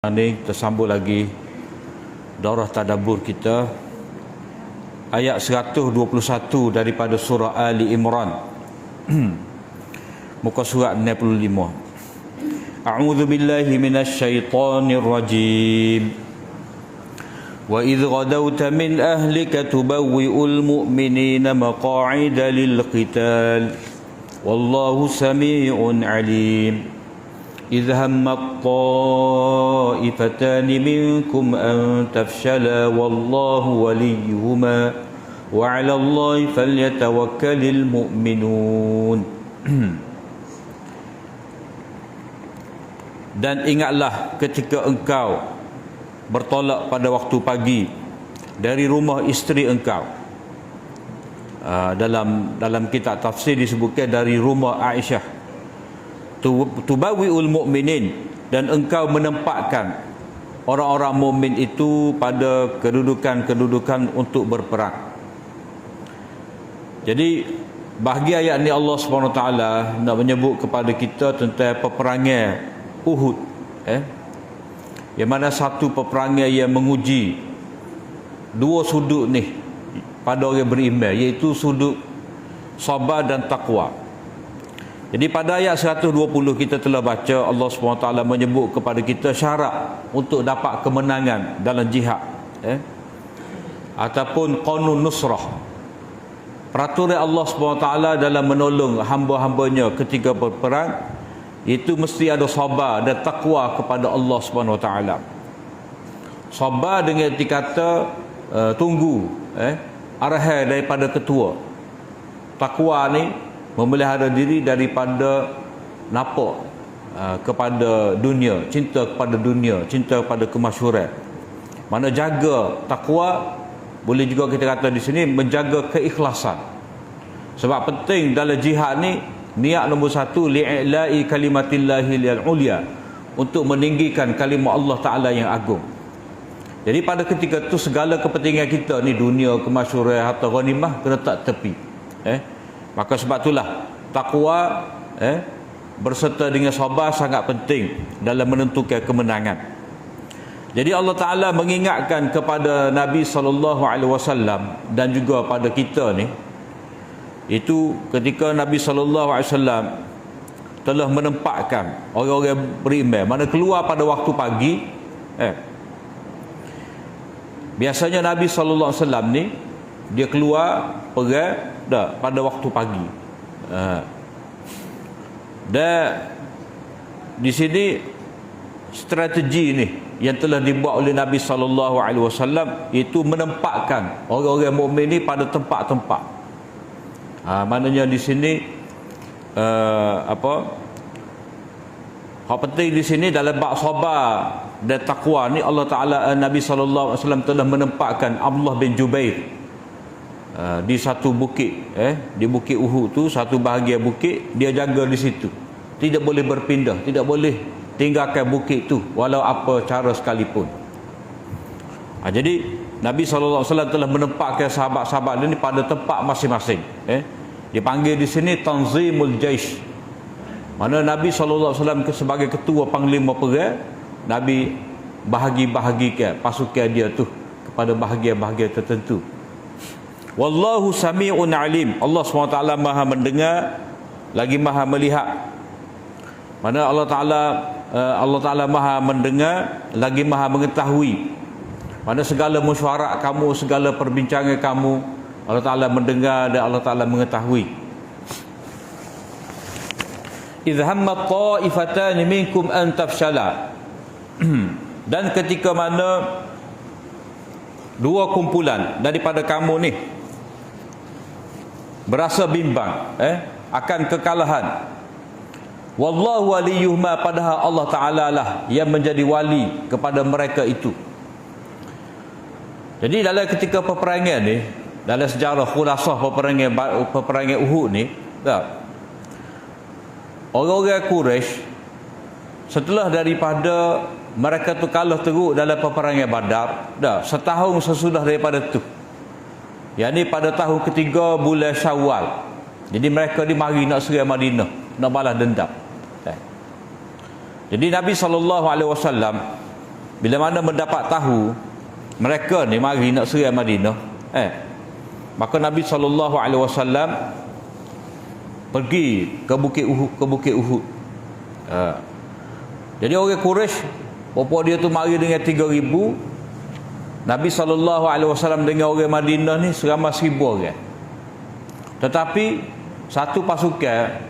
Ini kita sambung lagi daurah tadabbur kita ayat 121 daripada surah Ali Imran. Muka surat 65. A'udzu billahi minasyaitonir rajim. Wa idh ghadawta min ahlika tubawwi'ul mu'minina maq'ida lil qital. Wallahu samii'un 'alim. إذ هم الطائفتان منكم أن تفشلا والله وليهما وعلى الله فليتوكل المؤمنون. Dan ingatlah ketika engkau bertolak pada waktu pagi dari rumah isteri engkau. Dalam kitab tafsir disebutkan dari rumah Aisyah. Tubawi'ul mu'minin, dan engkau menempatkan orang-orang mukmin itu pada kedudukan-kedudukan untuk berperang. Jadi bahagian ayat ni Allah SWT nak menyebut kepada kita tentang peperangan Uhud, yang mana satu peperangan yang menguji dua sudut ni pada orang beriman, iaitu sudut sabar dan taqwa. Jadi pada ayat 120 kita telah baca Allah SWT menyebut kepada kita syarat untuk dapat kemenangan dalam jihad, ataupun qanun nusrah, peraturan Allah SWT dalam menolong hamba-hambanya ketika berperang, itu mesti ada sabar dan takwa kepada Allah SWT. Sabar dengan erti kata tunggu arahan daripada ketua. Takwa ni memelihara diri daripada napok kepada dunia, cinta kepada dunia, cinta kepada kemasyhuran. Mana jaga takwa, boleh juga kita kata di sini menjaga keikhlasan. Sebab penting dalam jihad ni, niat nombor satu li'ila'i kalimatillahi al-ulya, untuk meninggikan kalimah Allah Ta'ala yang agung. Jadi pada ketika tu segala kepentingan kita ni, dunia, kemasyhuran, harta ghanimah, kena tak tepi. Maka sebab itulah takwa berserta dengan sabar sangat penting dalam menentukan kemenangan. Jadi Allah Ta'ala mengingatkan kepada Nabi SAW dan juga pada kita ni, itu ketika Nabi SAW telah menempatkan orang-orang beriman, mana keluar pada waktu pagi. Biasanya Nabi SAW ni dia keluar perang pada waktu pagi. Dan di sini strategi ni yang telah dibuat oleh Nabi SAW, iaitu menempatkan orang-orang mukmin ni pada tempat-tempat. Maknanya di sini hak penting di sini dalam bab sabar dan takwa ni, Allah Ta'ala, Nabi SAW telah menempatkan Abdullah bin Jubair di satu bukit, di bukit Uhud tu, satu bahagian bukit dia jaga di situ, tidak boleh berpindah, tidak boleh tinggalkan bukit tu walau apa cara sekalipun. Jadi Nabi SAW telah menempatkan sahabat-sahabat ini pada tempat masing-masing. Dipanggil di sini tanzimul jaish, mana Nabi SAW sebagai ketua panglima perang, Nabi bahagi-bahagikan pasukan dia tu kepada bahagian-bahagian tertentu. Wallahu sami'un alim. Allah SWT maha mendengar lagi maha melihat. Mana Allah Ta'ala maha mendengar lagi maha mengetahui. Mana segala mesyuarat kamu, segala perbincangan kamu, Allah Ta'ala mendengar dan Allah Ta'ala mengetahui. Idh hamma ta'ifatani minkum an tafshala. Dan ketika mana dua kumpulan daripada kamu ni berasa bimbang akan kekalahan, wallahu waliyuhuma, padahal Allah Ta'ala lah yang menjadi wali kepada mereka itu. Jadi dalam ketika peperangan ni, dalam sejarah khulasah peperangan Uhud ni, orang-orang Quraisy setelah daripada mereka tu kalah teruk dalam peperangan Badar, setahun sesudah daripada tu, yakni pada tahun ketiga bulan Syawal, jadi mereka ni mari nak serang Madinah, nak balas dendam. Jadi Nabi SAW bila mana mendapat tahu mereka ni mari nak serang Madinah, maka Nabi SAW pergi ke Bukit Uhud. Jadi orang Quraisy, apa dia tu mari dengan 3,000, Nabi SAW dengan orang Madinah ni seramai 1,000 orang. Tetapi satu pasukan,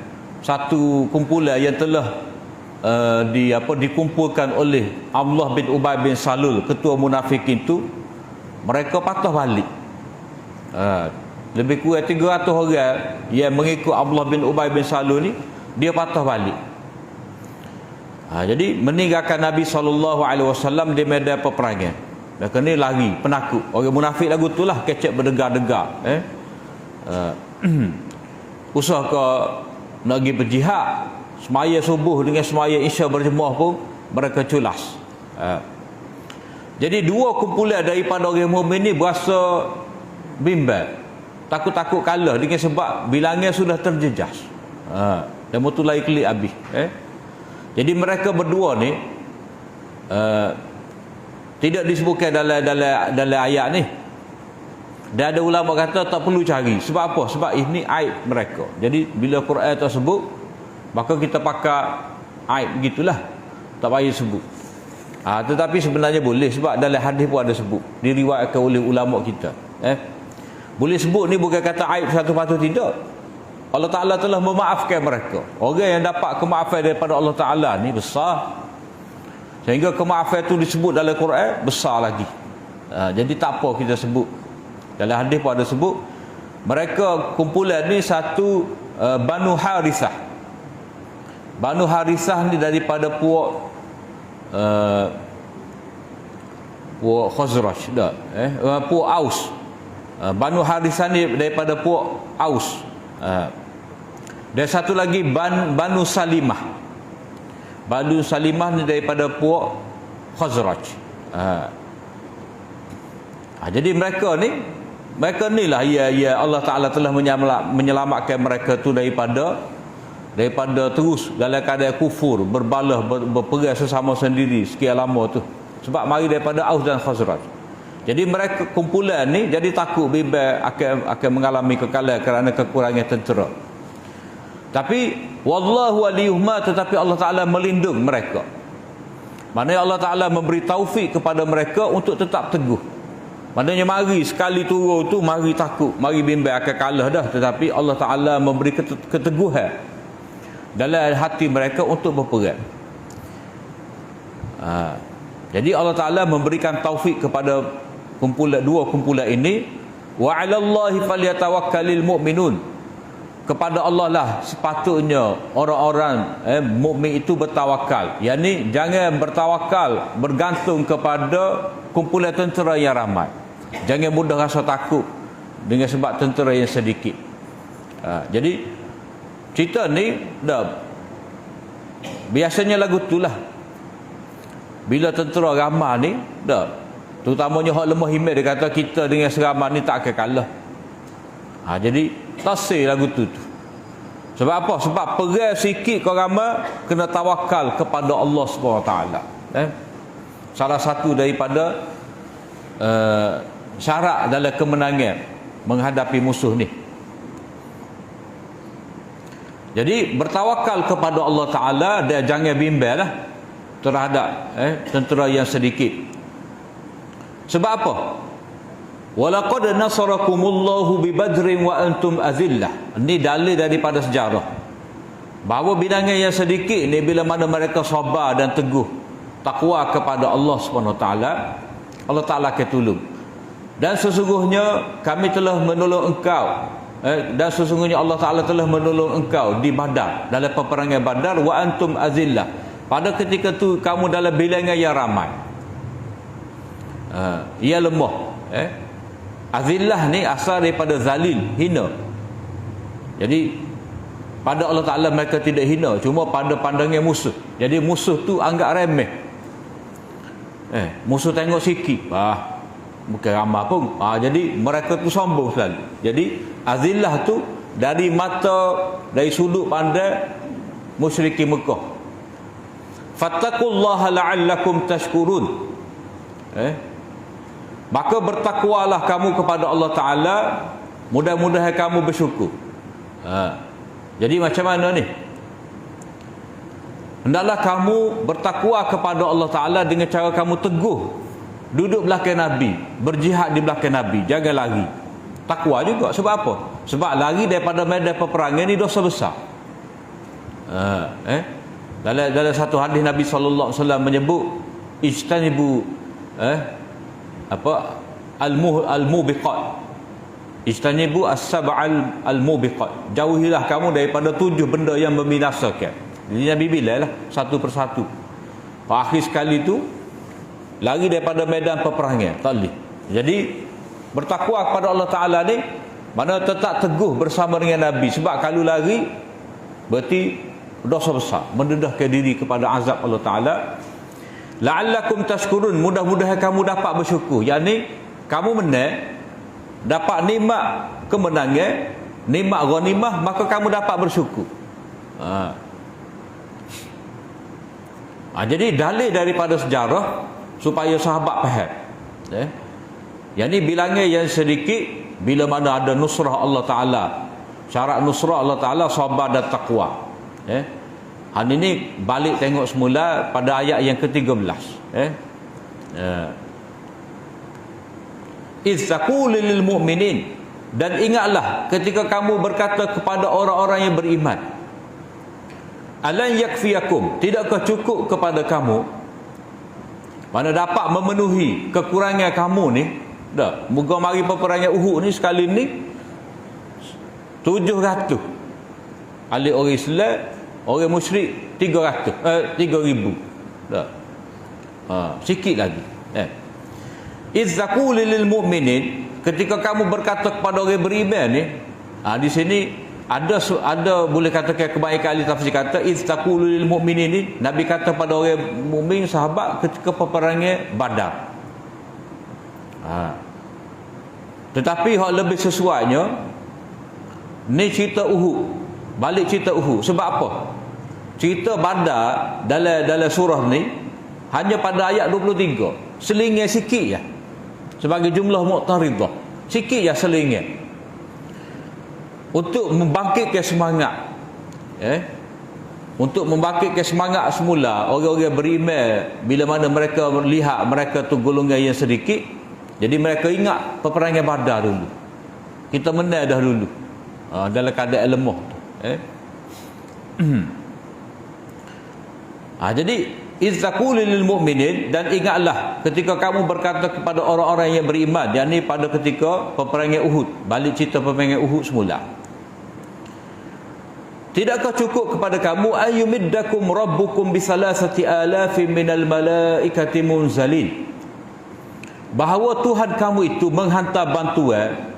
satu kumpulan yang telah dikumpulkan oleh Abdullah bin Ubay bin Salul, ketua munafikin tu, mereka patah balik. Lebih kurang 300 orang yang mengikut Abdullah bin Ubay bin Salul ni, dia patah balik. Jadi meninggalkan Nabi SAW di medan peperangan. Mereka ni lari, penakut. Orang munafik lagu tu lah, kecek berdegar-degar. Usaha ke nak pergi berjihad, semaya subuh dengan semaya isya berjemaah pun mereka culas. Jadi dua kumpulan daripada orang mukmin ni berasa bimbang, takut-takut kalah dengan sebab bilangnya sudah terjejas. Dan mutulai kelik habis. Jadi mereka berdua ni tidak disebutkan dalam ayat ni. Dan ada ulama kata tak perlu cari. Sebab apa? Sebab ini aib mereka. Jadi bila Quran tersebut, maka kita pakai aib begitulah, tak payah sebut. Tetapi sebenarnya boleh, sebab dalam hadis pun ada sebut, diriwayatkan oleh ulama kita. Boleh sebut ni bukan kata aib satu-satu, tidak. Allah Ta'ala telah memaafkan mereka. Orang yang dapat kemaafan daripada Allah Ta'ala ni besar, sehingga kemaafan itu disebut dalam Quran besar lagi. Jadi tak apa kita sebut. Dalam hadis pun ada sebut, mereka kumpulan ni satu Banu Harithah. Banu Harithah ni daripada puak Khazraj dah, puak Aus. Banu Harithah ni daripada puak Aus. Dan satu lagi Banu Salimah. Banu Salimah ni daripada puak Khazraj. Jadi mereka ni lah ya Allah Ta'ala telah menyelamatkan mereka tu daripada terus dalam keadaan kufur, berbalah, berperang sesama sendiri sekian lama tu, sebab mari daripada Aus dan Khazraj. Jadi mereka kumpulan ni jadi takut bimbang akan mengalami kekalahan kerana kekurangan tentera. Tapi wallahu waliyuhuma, tetapi Allah Ta'ala melindung mereka. Maknanya Allah Ta'ala memberi taufik kepada mereka untuk tetap teguh. Maknanya mari sekali turun tu mari takut, mari bimbang akan kalah dah, tetapi Allah Ta'ala memberi keteguhan dalam hati mereka untuk berperang. Jadi Allah Ta'ala memberikan taufik kepada dua kumpulan ini. Wa 'alallahi falyatawakkalul mu'minun. Kepada Allah lah sepatutnya orang-orang mukmin itu bertawakal. Yani jangan bertawakal bergantung kepada kumpulan tentera yang ramai. Jangan mudah rasa takut dengan sebab tentera yang sedikit. Jadi cerita ni dah biasanya lagu itulah. Bila tentera ramai ni dah, terutamanya hak lemah iman, dia kata kita dengan seramai ni tak akan kalah. Jadi tasir lagu tu. Sebab apa? Sebab perang sikit kau ramai, kena tawakal kepada Allah SWT. Salah satu daripada syarat dalam kemenangan menghadapi musuh ni. Jadi bertawakal kepada Allah Ta'ala dan jangan bimbang lah terhadap tentera yang sedikit. Sebab apa? Walaqad nasarakumullahu bi Badrin wa antum azillah. Ini dalil daripada sejarah bahawa bilangan yang sedikit ni, bila mana mereka sabar dan teguh takwa kepada Allah SWT, Allah Ta'ala akan tolong. Dan sesungguhnya kami telah menolong engkau, dan sesungguhnya Allah Ta'ala telah menolong engkau di Badar, dalam peperangan Badar, wa antum azillah. Pada ketika tu kamu dalam bilangan yang ramai. Ia lemah. Azillah ni asal daripada zalil, hina. Jadi pada Allah Ta'ala mereka tidak hina, cuma pada pandangan musuh. Jadi musuh tu anggap remeh. Musuh tengok sikit, bukan ramai pun. Jadi mereka tu sombong selalu. Jadi azillah tu dari sudut pandang musyrikin Mekah. Fattaqullaha la'allakum tashkurun. Maka bertakwalah kamu kepada Allah Ta'ala, mudah-mudahan kamu bersyukur. Jadi macam mana ni? Hendaklah kamu bertakwa kepada Allah Ta'ala dengan cara kamu teguh duduk belakang Nabi, berjihad di belakang Nabi, jangan lari. Takwa juga. Sebab apa? Sebab lari daripada medan peperangan ni dosa besar. Dalam satu hadis Nabi sallallahu alaihi wasallam menyebut ijtanibu al-mubiqat. Ijtanibu as-sab'al al-mubiqat. Jauhilah kamu daripada 7 benda yang membinasakan. Jadi Nabi bilanglah satu persatu. Akhir sekali tu lari daripada medan peperangan, tak boleh. Jadi bertakwa kepada Allah Ta'ala ni mana tetap teguh bersama dengan Nabi. Sebab kalau lari berarti dosa besar, mendedahkan diri kepada azab Allah Ta'ala. La'allakum tashkurun, mudah-mudahan kamu dapat bersyukur. Yang ni kamu menang, dapat nikmat kemenangan, nikmat ghanimah, maka kamu dapat bersyukur. Jadi dalil daripada sejarah supaya sahabat faham. Yang ni bilangnya yang sedikit bila mana ada nusrah Allah Ta'ala. Syarat nusrah Allah Ta'ala sabar dan taqwa. Hari ni balik tengok semula pada ayat yang ke-13. Iz taqulu lil mu'minin, dan ingatlah ketika kamu berkata kepada orang-orang yang beriman, alan yakfiyakum, tidakkah cukup kepada kamu, mana dapat memenuhi kekurangan kamu ni. Dah, moga mari peperangan Uhud ni sekali ni 700 ahli orang Islam, orang musyrik 300 3000. Dah. Sikit lagi. Iz taqulu lil mu'minin, ketika kamu berkata kepada orang beriman ni, di sini ada boleh katakan kebaikan ahli tafsir kata iz taqulu lil mu'minin ni Nabi kata pada orang mukmin sahabat ketika peperangan Badar. Tetapi hak lebih sesuainya ni cerita Uhud. Balik cerita Uhud. Sebab apa? Cerita Badar dalam surah ni hanya pada ayat 23. Selingin sikit je. Sebagai jumlah muqtaridah. Sikit je selingin. Untuk membangkitkan semangat. Untuk membangkitkan semangat semula orang-orang beriman, bila mana mereka melihat mereka tu golongan yang sedikit, jadi mereka ingat peperangan Badar dulu. Kita menang dah dulu. Dalam keadaan lemah tu. Jadi iz taqulu lil mu'minin, dan ingatlah ketika kamu berkata kepada orang-orang yang beriman, yakni pada ketika peperangan Uhud. Balik cerita peperangan Uhud semula. Tidakkah cukup kepada kamu ayyumiddakum rabbukum bisalasati alafin minal malaikati munzalin, bahawa Tuhan kamu itu menghantar bantuan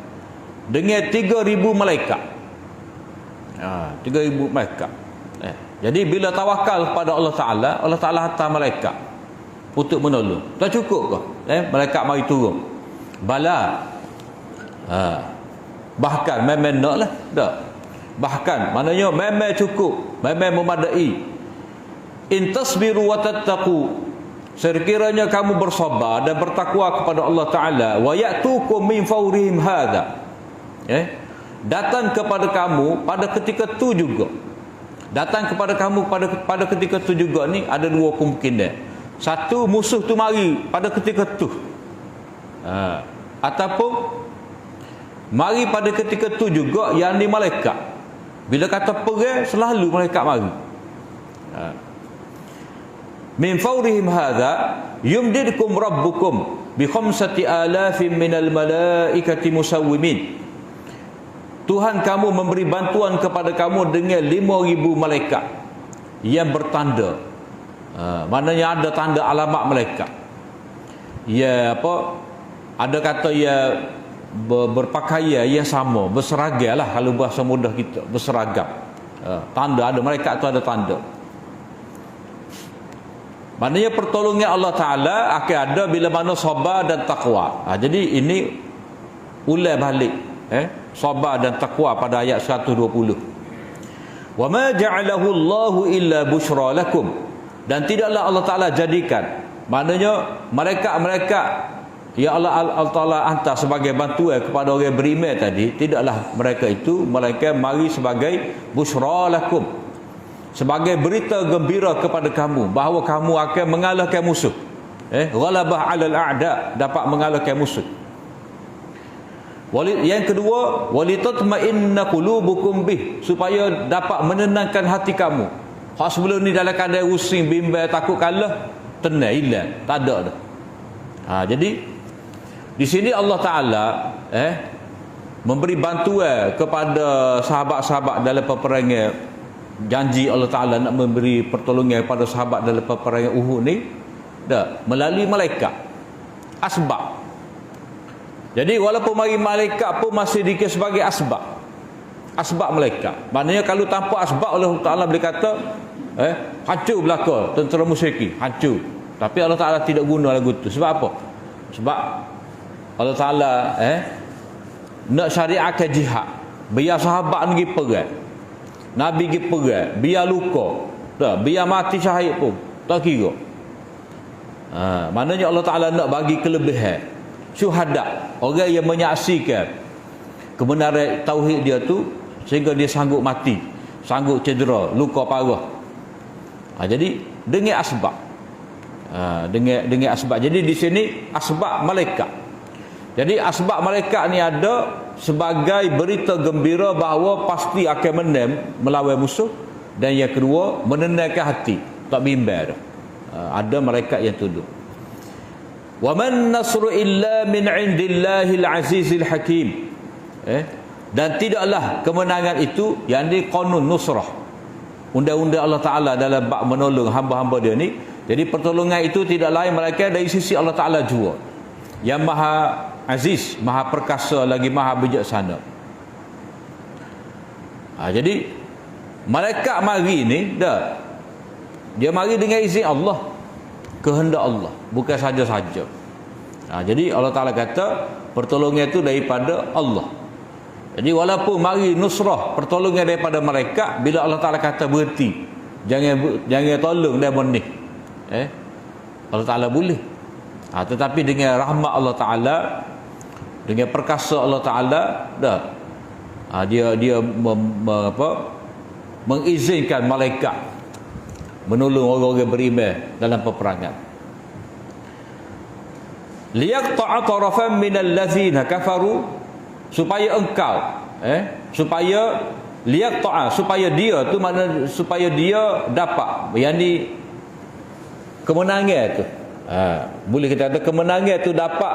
dengan 3,000 malaikat. 3,000 malaikat. Jadi bila tawakal kepada Allah Ta'ala, Allah Ta'ala hantar malaikat untuk menolong. Tak cukup ke? Malaikat mari turun. Bala. Bahkan memang nak lah. Tak. Bahkan maknanya memang cukup, memang memadai. In tasbiru wa tattaqu, sekiranya kamu bersabar dan bertakwa kepada Allah Ta'ala, wa ya'tukum min fawrihim hadha, datang kepada kamu pada ketika tu juga. Datang kepada kamu pada ketika tu juga ni ada dua kemungkinan. Satu, musuh tu mari pada ketika tu. Ataupun mari pada ketika tu juga, yang ni malaikat. Bila kata perang, selalu malaikat mari. Min fawrihim hadha yumdidkum rabbukum bi 5,000 minal malaikati musawwimin. Tuhan kamu memberi bantuan kepada kamu dengan 5,000 malaikat yang bertanda. Maknanya ada tanda alamat malaikat. Ya apa? Ada kata ya berpakaian yang sama, berseragam lah kalau bahasa mudah kita, berseragam. Tanda ada, malaikat tu ada tanda. Maknanya pertolongan Allah Ta'ala akan ada bila mana sabar dan taqwa. Jadi ini ulang balik sabar dan taqwa pada ayat 120. Wa ma ja'alahu Allahu illa busyra lakum, dan tidaklah Allah Ta'ala jadikan Maknanya mereka ya Allah Taala hantar sebagai bantuan kepada orang beriman tadi, tidaklah mereka itu melainkan mari sebagai busyra lakum, sebagai berita gembira kepada kamu bahawa kamu akan mengalahkan musuh. Ghalabah 'alal a'da, dapat mengalahkan musuh. Yang kedua, walitatma'inna qulubukum bih, supaya dapat menenangkan hati kamu. Hak sebelum ni dalam keadaan rusing, bimbang, takut kalah, tenang, hilang, tak ada dah. Jadi di sini Allah Taala memberi bantuan kepada sahabat-sahabat dalam peperangan. Janji Allah Taala nak memberi pertolongan kepada sahabat dalam peperangan Uhud ni melalui malaikat, asbab. Jadi walaupun mari malaikat pun masih dikira sebagai asbab malaikat. Maknanya kalau tanpa asbab, Allah Taala boleh kata hancur belaka tentera musyrikin, hancur. Tapi Allah Taala tidak guna lagu tu. Sebab apa? Sebab Allah Taala nak syariatkan jihad. Biar sahabat ni pergi perang, Nabi pergi perang, biar luka, biar mati syahid pun tak kira. Maknanya Allah Taala nak bagi kelebihan syuhada, orang yang menyaksikan kebenaran tauhid dia tu sehingga dia sanggup mati, sanggup cedera, luka parah. Jadi dengan asbab, dengan asbab. Jadi di sini asbab malaikat. Jadi asbab malaikat ni ada sebagai berita gembira bahawa pasti akan menang melawan musuh, dan yang kedua menenangkan hati, tak bimbang. Ada malaikat yang tunduk. Wa man nasru illa min indillahil azizil hakim. Dan tidaklah kemenangan itu, yang ni qanun nusrah, undang-undang Allah Taala dalam bab menolong hamba-hamba dia ni. Jadi pertolongan itu tidak lain melainkan dari sisi Allah Taala jua, yang maha aziz, maha perkasa, lagi maha bijaksana. Jadi malaikat mari ni dia mari dengan izin Allah, kehendak Allah, bukan saja-saja. Jadi Allah Taala kata pertolongan itu daripada Allah. Jadi walaupun mari nusrah, pertolongan daripada malaikat, bila Allah Taala kata berhenti, jangan tolong dia benih, Allah Taala boleh. Tetapi dengan rahmat Allah Taala, dengan perkasa Allah Taala, dia mengizinkan malaikat menolong orang-orang beriman dalam peperangan. Liyaqta'a tarafan minal ladzina kafaru, supaya engkau supaya liyaqta'a, supaya dia tu makna supaya dia dapat, yakni kemenangan tu, boleh kita kata kemenangan tu dapat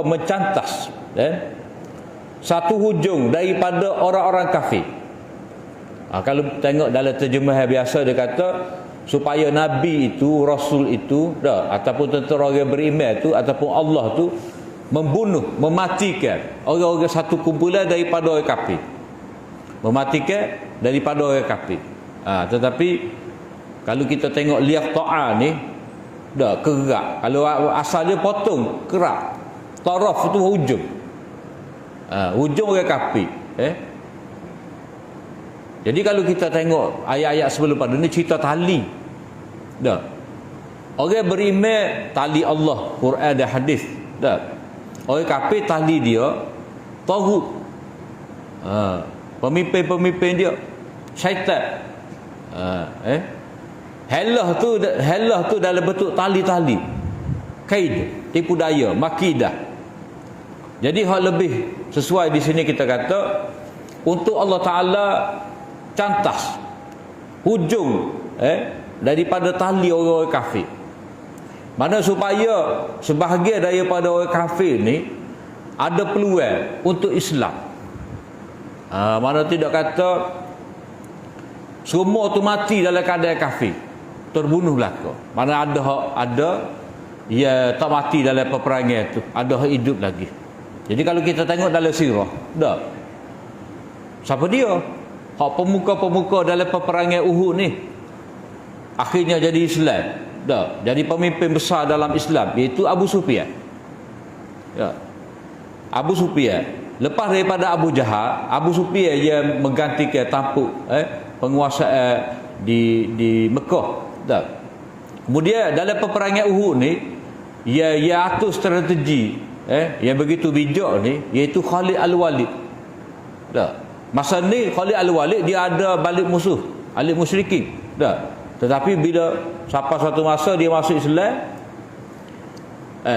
mencantas satu hujung daripada orang-orang kafir. Kalau tengok dalam terjemahan biasa, dia kata supaya Nabi itu, Rasul itu ataupun tentera orang beriman itu, ataupun Allah tu membunuh, mematikan orang-orang satu kumpulan daripada orang kafir, mematikan daripada orang kafir. Tetapi kalau kita tengok liyaqta'a ni kerak, kalau asal dia potong, kerak, taraf tu hujung, hujung orang kafir. Jadi kalau kita tengok ayat-ayat sebelum pada ni cerita tali. Orang beriman tali Allah, Quran dan hadis. Orang kafir tali dia taghut. Pemimpin-pemimpin dia syaitan. Helah tu dalam bentuk tali-tali. Kaid, tipu daya, makidah. Jadi hal lebih sesuai di sini kita kata untuk Allah Taala cantas hujung daripada tali orang-orang kafir. Mana supaya sebahagian daripada orang kafir ni ada peluang untuk Islam. Mana tidak kata semua tu mati dalam keadaan kafir, terbunuh belaka. Mana ada ya tak mati dalam peperangan tu, ada hidup lagi. Jadi kalau kita tengok dalam sirah, siapa dia? Hak pemuka-pemuka dalam peperangan Uhud ni akhirnya jadi Islam. Jadi pemimpin besar dalam Islam, iaitu Abu Sufyan. Abu Sufyan. Lepas daripada Abu Jahal, Abu Sufyan yang menggantikan tampuk penguasaan di Mekah. Kemudian dalam peperangan Uhud ni, ia atur strategi yang begitu bijak ni, iaitu Khalid Al-Walid. Masa ni Khalid Al-Walid dia ada balik musuh, ahli musyrikin. Tetapi bila sampai satu masa dia masuk Islam,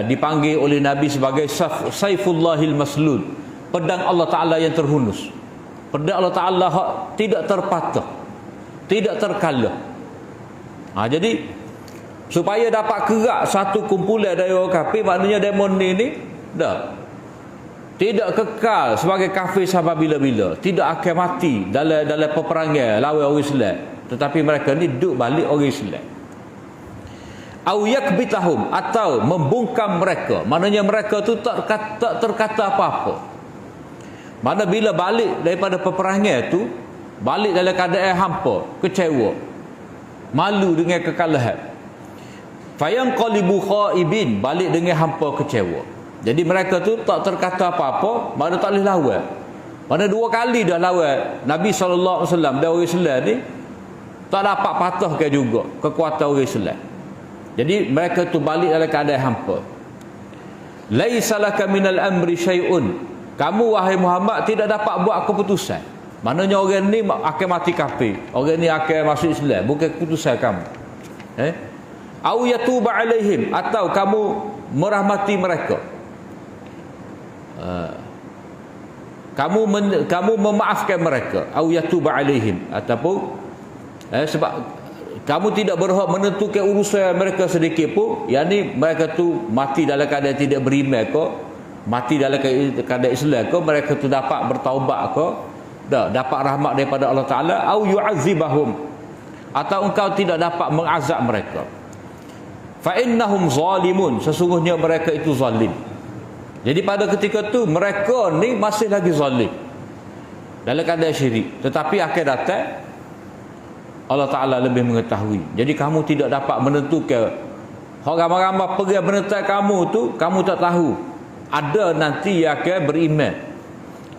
dipanggil oleh Nabi sebagai Saifullahil Maslul, pedang Allah Ta'ala yang terhunus, pedang Allah Ta'ala tidak terpatah, tidak terkalah. Jadi supaya dapat kerak satu kumpulan dari orang kafir, maknanya demon ni tidak kekal sebagai kafir sampai bila-bila, tidak akan mati dalam peperangan lawan orang Islam, tetapi mereka ni duduk balik orang Islam. Au yakbitahum, atau membungkam mereka, maknanya mereka tu tak terkata apa-apa. Mana bila balik daripada peperangan tu, balik dalam keadaan hampa, kecewa, malu dengan kekalahan. Fayanqalibu khaibin, balik dengan hampa, kecewa. Jadi mereka tu tak terkata apa-apa, mana tak boleh lawan. Mana 2 kali dah lawan Nabi SAW dan orang Islam ni, tak dapat patahkan juga kekuatan orang Islam. Jadi mereka tu balik dalam keadaan hampa. Laisa laka minal amri syai'un, kamu wahai Muhammad tidak dapat buat keputusan. Maknanya orang ni akan mati kafir, orang ni akan masuk Islam, bukan keputusan kamu. Au yatuba alaihim, atau kamu merahmati mereka. Kamu memaafkan mereka. Au yatuba alaihim, ataupun sebab kamu tidak berhak menentukan urusan mereka sedikit pun. Yang ni mereka tu mati dalam keadaan tidak beriman ke, mati dalam keadaan Islam ke, mereka tu dapat bertaubat ke, dapat rahmat daripada Allah Ta'ala. Au yu'azibahum, atau engkau tidak dapat mengazab mereka. Fa innahum zalimun, sesungguhnya mereka itu zalim. Jadi pada ketika tu mereka ni masih lagi zalim dalam keadaan syirik, tetapi akan datang Allah Ta'ala lebih mengetahui. Jadi kamu tidak dapat menentukan. Orang ramai-ramai pergi menentang kamu tu, kamu tak tahu ada nanti yang akan beriman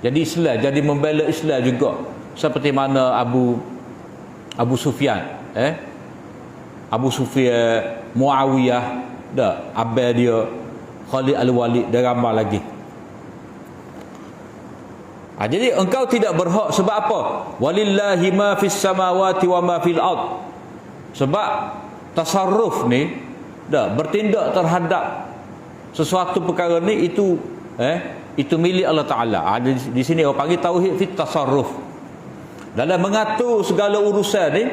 jadi Islam, jadi membela Islam juga, seperti mana Abu Sufyan, Abu Sufyan, Muawiyah, abang dia Khalid Al-Walid, dan ramai lagi. Jadi engkau tidak berhak. Sebab apa? Walillahi ma fis samawati wa ma fil ard. Sebab tasarruf ni bertindak terhadap sesuatu perkara ni itu milik Allah Ta'ala. Di sini orang panggil tauhid fit tasarruf. Dalam mengatur segala urusan ni,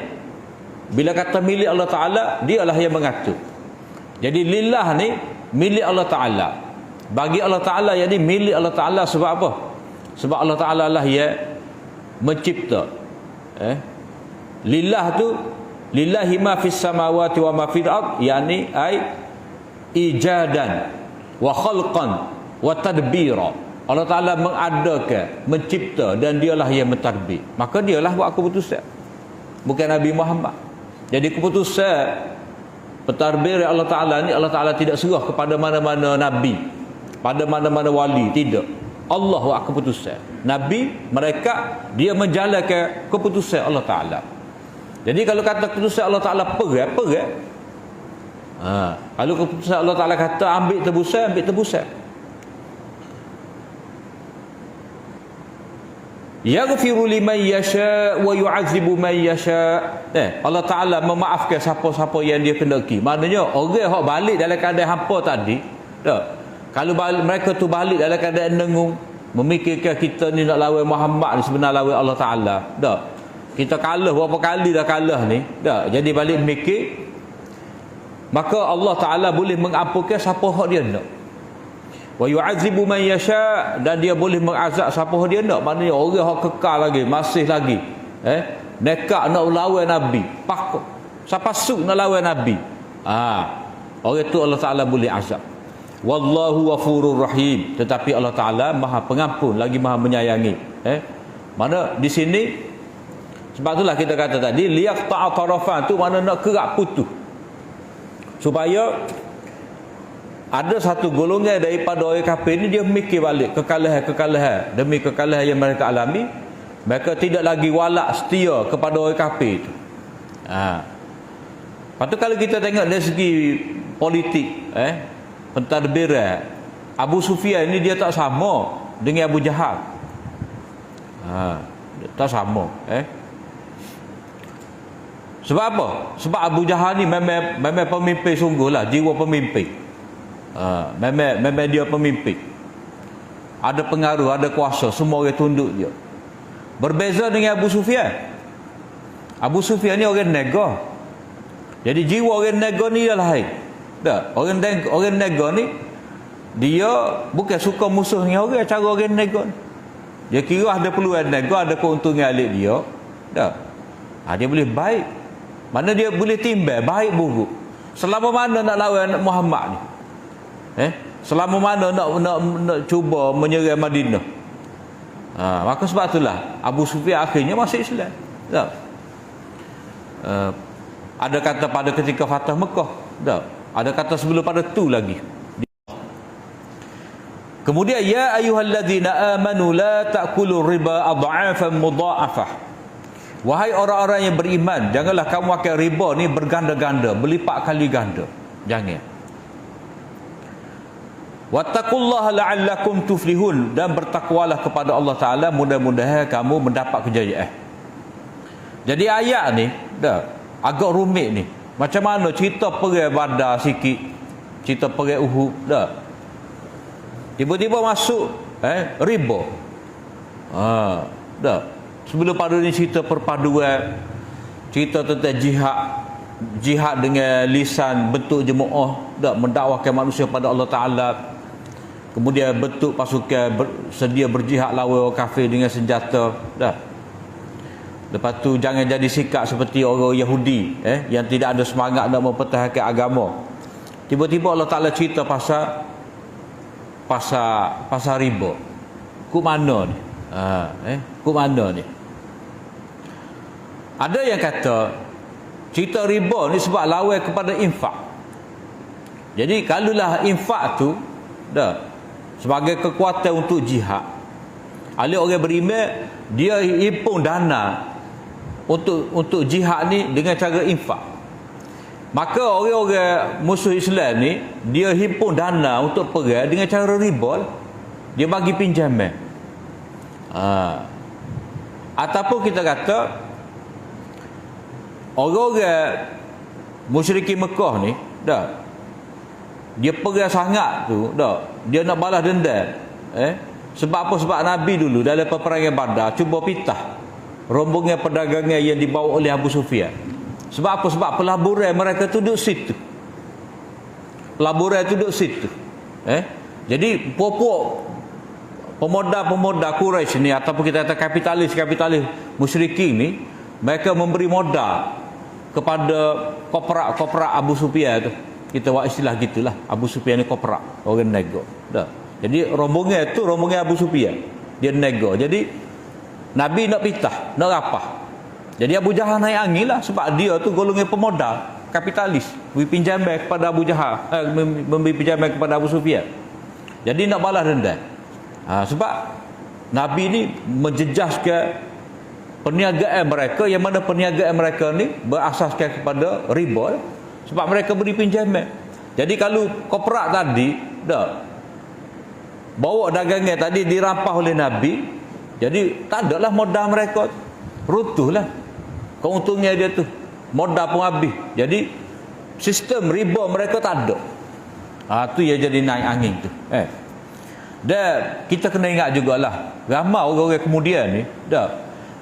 bila kata milik Allah Ta'ala, dialah yang mengatur. Jadi lillah ni milik Allah Ta'ala. Bagi Allah Ta'ala yang ni milik Allah Ta'ala. Sebab apa? Sebab Allah Ta'ala lah yang mencipta. Lillah tu, lillahi ma fis samawati wa ma fil ard, yakni ai ijadan wa khalqan wa tadbira. Allah Ta'ala mengadakan, mencipta, dan dialah yang mentadbir. Maka dialah buat keputusan, bukan Nabi Muhammad. Jadi keputusan pentadbir Allah Ta'ala ni, Allah Ta'ala tidak serah kepada mana-mana Nabi, pada mana-mana wali, tidak. Allah buat keputusan. Nabi, mereka, dia menjalankan keputusan Allah Ta'ala. Jadi kalau kata keputusan Allah Ta'ala perat. Kalau keputusan Allah Ta'ala kata ambil tebusan, ambil tebusan. Yaghfiru liman yasha wa yu'adzibu man yasha. Allah Ta'ala memaafkan siapa-siapa yang dia kendaki. Maknanya orang yang balik dalam keadaan hampa tadi, kalau mereka tu balik dalam keadaan dengung, memikirkan kita ni nak lawan Muhammad ni, sebenarnya lawan Allah Ta'ala. Kita kalah berapa kali dah kalah ni. Jadi balik mikir, maka Allah Ta'ala boleh mengampunkan siapa hak dia nak. Wa yu'adzibu man yasha, dan dia boleh mengazab siapa hak dia nak. Maknanya orang hak kekal lagi, masih lagi nekat nak lawan Nabi, siapa suk nak lawan Nabi, orang tu Allah Ta'ala boleh azab. Wallahu ghafurur rahim, tetapi Allah Ta'ala Maha Pengampun lagi Maha Menyayangi. Mana di sini, sebab itulah kita kata tadi liyaqta'a tarafan tu, mana nak kerak putus, supaya ada satu golongan daripada orang kafir ni, dia mikir balik kekalahan demi kekalahan yang mereka alami, mereka tidak lagi walak setia kepada orang kafir tu. Lepas Lepas tu kalau kita tengok dari segi politik, pentadbiran, Abu Sufyan ni dia tak sama dengan Abu Jahal. Tak sama. Sebab apa? Sebab Abu Jahal ni memang pemimpin sungguhlah, jiwa pemimpin. Memang dia pemimpin. Ada pengaruh, ada kuasa, semua orang tunduk dia. Berbeza dengan Abu Sufyan. Abu Sufyan ni orang nega. Jadi jiwa orang nega ni dah lain. Tak, orang nega ni dia bukan suka musuh dengan orang, cara orang nega ni. Dia kira ada peluang nega, ada keuntungan alik dia. Tak. Dia boleh baik. Mana dia boleh timbang baik buruk. Selama mana nak lawan Muhammad ni? Selama mana nak cuba menyerang Madinah? Maka sebab itulah Abu Sufyan akhirnya masuk Islam. Tak. Ada kata pada ketika Fatah Mekah. Tak. Ada kata sebelum pada tu lagi. Kemudian ya ayyuhalladzina amanu la ta'kulu riba adha'afan mudha'afah. Wahai orang-orang yang beriman, janganlah kamu makan riba ni berganda-ganda, berlipat kali ganda. Jangan. Wattaqullaha la'allakum tuflihun, dan bertakwalah kepada Allah Taala, mudah-mudahan kamu mendapat kejayaan. Jadi ayat ni dah agak rumit ni. Macam mana cerita perang Badar sikit, cerita perang Uhud dah. Tiba-tiba masuk riba. Dah. Sebelum pada ni cerita perpaduan, cerita tentang jihad dengan lisan, bentuk jemaah, dah mendakwahkan manusia pada Allah Taala. Kemudian bentuk pasukan sedia berjihad lawan orang kafir dengan senjata, dah. Lepas tu jangan jadi sikap seperti orang Yahudi yang tidak ada semangat nak mempertahankan agama. Tiba-tiba Allah Taala cerita pasal riba. Ku mana ni? Ku mana ni? Ada yang kata cerita riba ni sebab lawan kepada infak. Jadi kalaulah infak tu dah sebagai kekuatan untuk jihad, ahli orang beriman dia himpun dana untuk jihad ni dengan cara infak. Maka orang-orang musuh Islam ni dia himpun dana untuk perang dengan cara riba. Dia bagi pinjaman. Ataupun kita kata orang-orang musyrikin Mekah ni dah dia perang sangat tu dah, dia nak balas dendam. Sebab apa? Sebab Nabi dulu dalam peperangan Badar cuba pitah rombongan perdagangan yang dibawa oleh Abu Sufyan. Sebab apa? Sebab pelaburan mereka tu duduk situ. Pelaburan tu duduk situ. Jadi pokok pemuda-pemuda Quraisy ni, ataupun kita kata kapitalis musyrikin ni, mereka memberi modal kepada koprak Abu Sufyan tu. Kita buat istilah gitulah. Abu Sufyan ni koprak, orang nego. Dah. Jadi rombongan tu rombongan Abu Sufyan. Dia nego. Jadi Nabi nak pitah, nak rapah. Jadi Abu Jahal naik angin lah, sebab dia tu golongan pemodal, kapitalis, beri pinjaman kepada Abu Jahal, memberi pinjaman kepada Abu Sufyan. Jadi nak balas dendam. Sebab Nabi ni menjejaskan perniagaan mereka, yang mana perniagaan mereka ni berasaskan kepada riba, sebab mereka beri pinjaman. Jadi kalau koprak tadi dah bawa dagangan tadi dirampah oleh Nabi, jadi tak adalah modal mereka, runtuhlah keuntungan dia tu, modal pun habis. Jadi sistem riba mereka tak ada. Tu yang jadi naik angin tu. Dan kita kena ingat jugalah, ramai orang-orang kemudian ni dah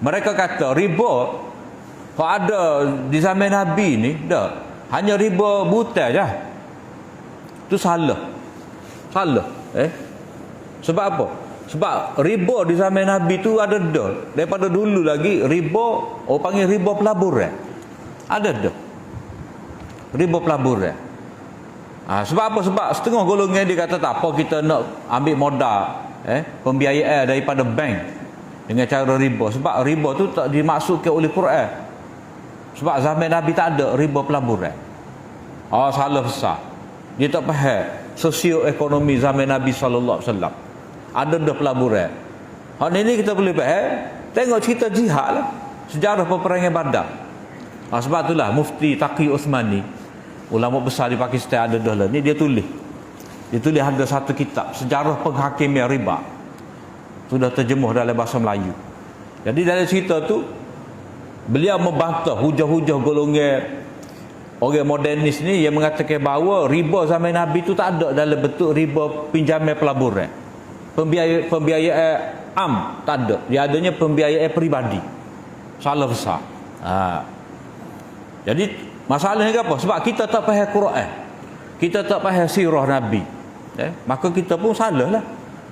mereka kata riba kalau ada di zaman Nabi ni dah hanya riba buta je. Itu salah. Sebab apa? Sebab riba di zaman Nabi tu ada dah. Daripada dulu lagi riba, orang panggil riba pelaburan. Ada dah. Riba pelaburan. Sebab apa? Sebab setengah golongan dia kata tak apa, kita nak ambil modal pembiayaan daripada bank dengan cara riba. Sebab riba tu tak dimaksudkan oleh Quran. Sebab zaman Nabi tak ada riba pelaburan. Salah besar. Dia tak faham sosioekonomi zaman Nabi SAW. Ada dah pelaburan. Ini kita boleh faham. Tengok cerita jihad lah, sejarah peperangan Badar. Sebab itulah Mufti Taqi Uthmani, ulama besar di Pakistan ada dah ni, dia tulis ada satu kitab Sejarah Penghakimian Riba, sudah terjemuh dalam bahasa Melayu. Jadi dalam cerita tu beliau membantah hujah-hujah golongan orang modernis ni yang mengatakan bahawa riba zaman Nabi tu tak ada dalam bentuk riba pinjaman pelaburan, pembiayaan tak ada, dia adanya pembiayaan peribadi. Salah besar. Jadi masalahnya apa? Sebab kita tak faham Quran, kita tak faham sirah Nabi, maka kita pun salah lah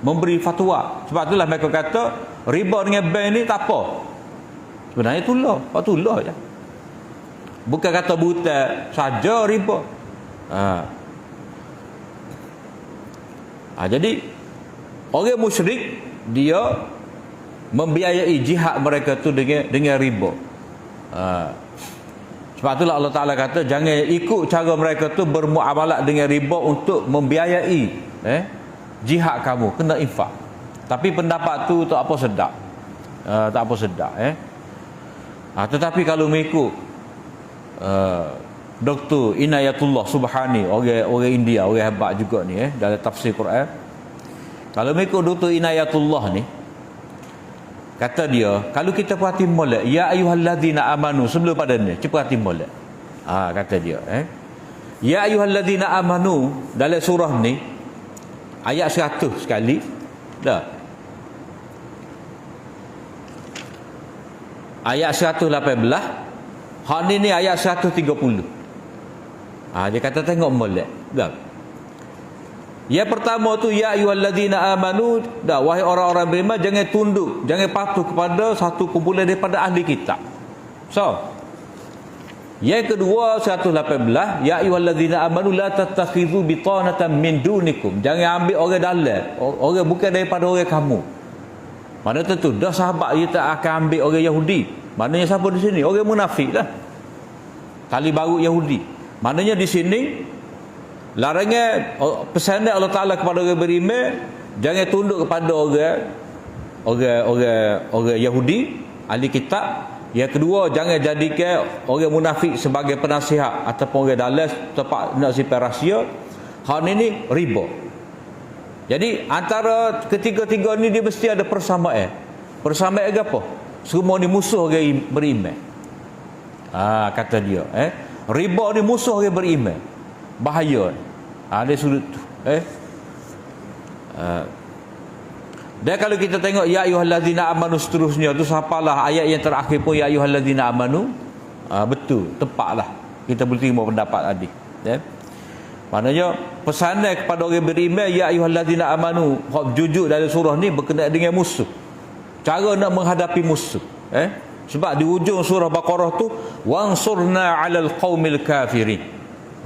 memberi fatwa. Sebab itulah mereka kata riba dengan bank ni tak apa. Sebenarnya tulah je. Bukan kata buta saja riba. Jadi orang musyrik dia membiayai jihad mereka tu dengan riba. Sebab itulah Allah Ta'ala kata jangan ikut cara mereka tu bermuamalat dengan riba untuk membiayai jihad kamu, kena infak. Tapi pendapat tu tak apa sedap. Tak apa sedap. Tetapi kalau mengikut Dr. Inayatullah Subhani, orang India, orang hebat juga ni dalam tafsir Quran. Kalau mengikut Dr. Inayatullah ni, kata dia, kalau kita perhati molek, ya ayyuhallazina amanu, sebelum pada ni, cuba perhati molek. Kata dia, ya ayyuhallazina amanu dalam surah ni ayat 100 sekali. Dah. Ayat 118, hak ni ayat 130. Dia kata tengok molek. Dah. Yang pertama tu ya ayyuhallazina amanu, wahai orang-orang beriman, jangan tunduk, jangan patuh kepada satu kumpulan daripada ahli kitab. So, yang kedua 118, ya ayyuhallazina amanu la tattakhidhu bitanatan min dunikum. Jangan ambil orang dalam, orang bukan daripada orang kamu. Mana tentu dah sahabat dia tak akan ambil orang Yahudi. Maknanya siapa di sini? Orang munafik lah. Kali baru Yahudi. Maknanya di sini larangan pesanan Allah Ta'ala kepada orang beriman, jangan tunduk kepada orang Yahudi, ahli kitab. Yang kedua, jangan jadikan orang munafik sebagai penasihat ataupun orang dalas tempat nak simpan rahsia. Hal ini riba. Jadi antara ketiga-tiga ni dia mesti ada persamaan. Persamaan apa? Semua ni musuh orang beriman. Kata dia, riba ni musuh orang beriman. Bahaya. Ada sudut tu. Dan kalau kita tengok ya ayyuhallazina amanu seterusnya tu, siapalah ayat yang terakhir pun ya ayyuhallazina amanu, betul, tepatlah kita boleh terima pendapat tadi. Maknanya pesanan kepada orang beriman ya ayyuhallazina amanu, hak jujur dalam surah ni berkenaan dengan musuh. Cara nak menghadapi musuh. Sebab di ujung surah Baqarah tu wansurna 'alal qaumil kafirin.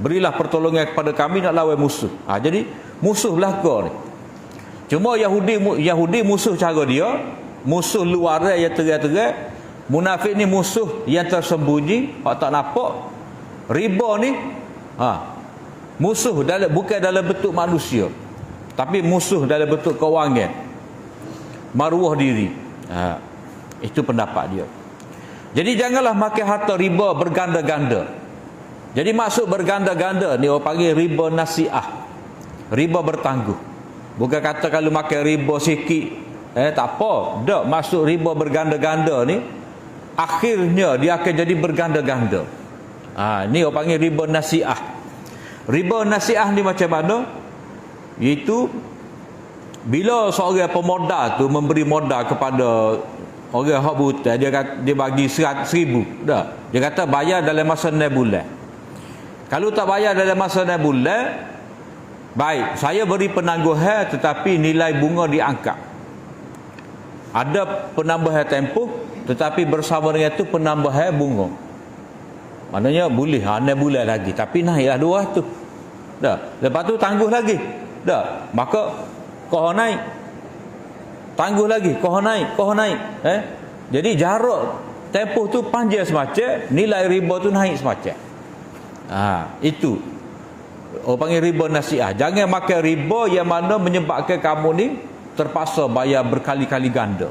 Berilah pertolongan kepada kami nak lawan musuh. Jadi musuh belaka ni. Cuma Yahudi musuh cara dia, musuh luar yang terang-terang. Munafik ni musuh yang tersembunyi, hak tak nampak. Riba ni musuh bukan dalam bentuk manusia, tapi musuh dalam bentuk kewangan, maruah diri. Itu pendapat dia. Jadi janganlah makan harta riba berganda-ganda. Jadi maksud berganda-ganda ni orang panggil riba nasi'ah, riba bertangguh. Bukan kata kalau makan riba sikit tak apa. Tak, maksud riba berganda-ganda ni akhirnya dia akan jadi berganda-ganda. Ni orang panggil riba nasi'ah. Riba nasi'ah ni macam mana? Iaitu bila seorang pemodal tu memberi modal kepada orang hak buta, dia bagi 100,000 dah. Dia kata bayar dalam masa 6 bulan. Kalau tak bayar dalam masa 6 bulan, baik, saya beri penangguhan tetapi nilai bunga diangkat. Ada penambahan tempoh tetapi bersama dengan itu penambahan bunga. Maknanya boleh 6 bulan lagi tapi naiklah 200. Dah. Lepas tu tangguh lagi. Dah. Maka kau naik. Tangguh lagi, kau naik. Jadi jarak tempoh tu panjang semacam, nilai riba tu naik semacam. Itu orang panggil riba nasi'ah. Jangan makan riba yang mana menyebabkan kamu ni terpaksa bayar berkali-kali ganda.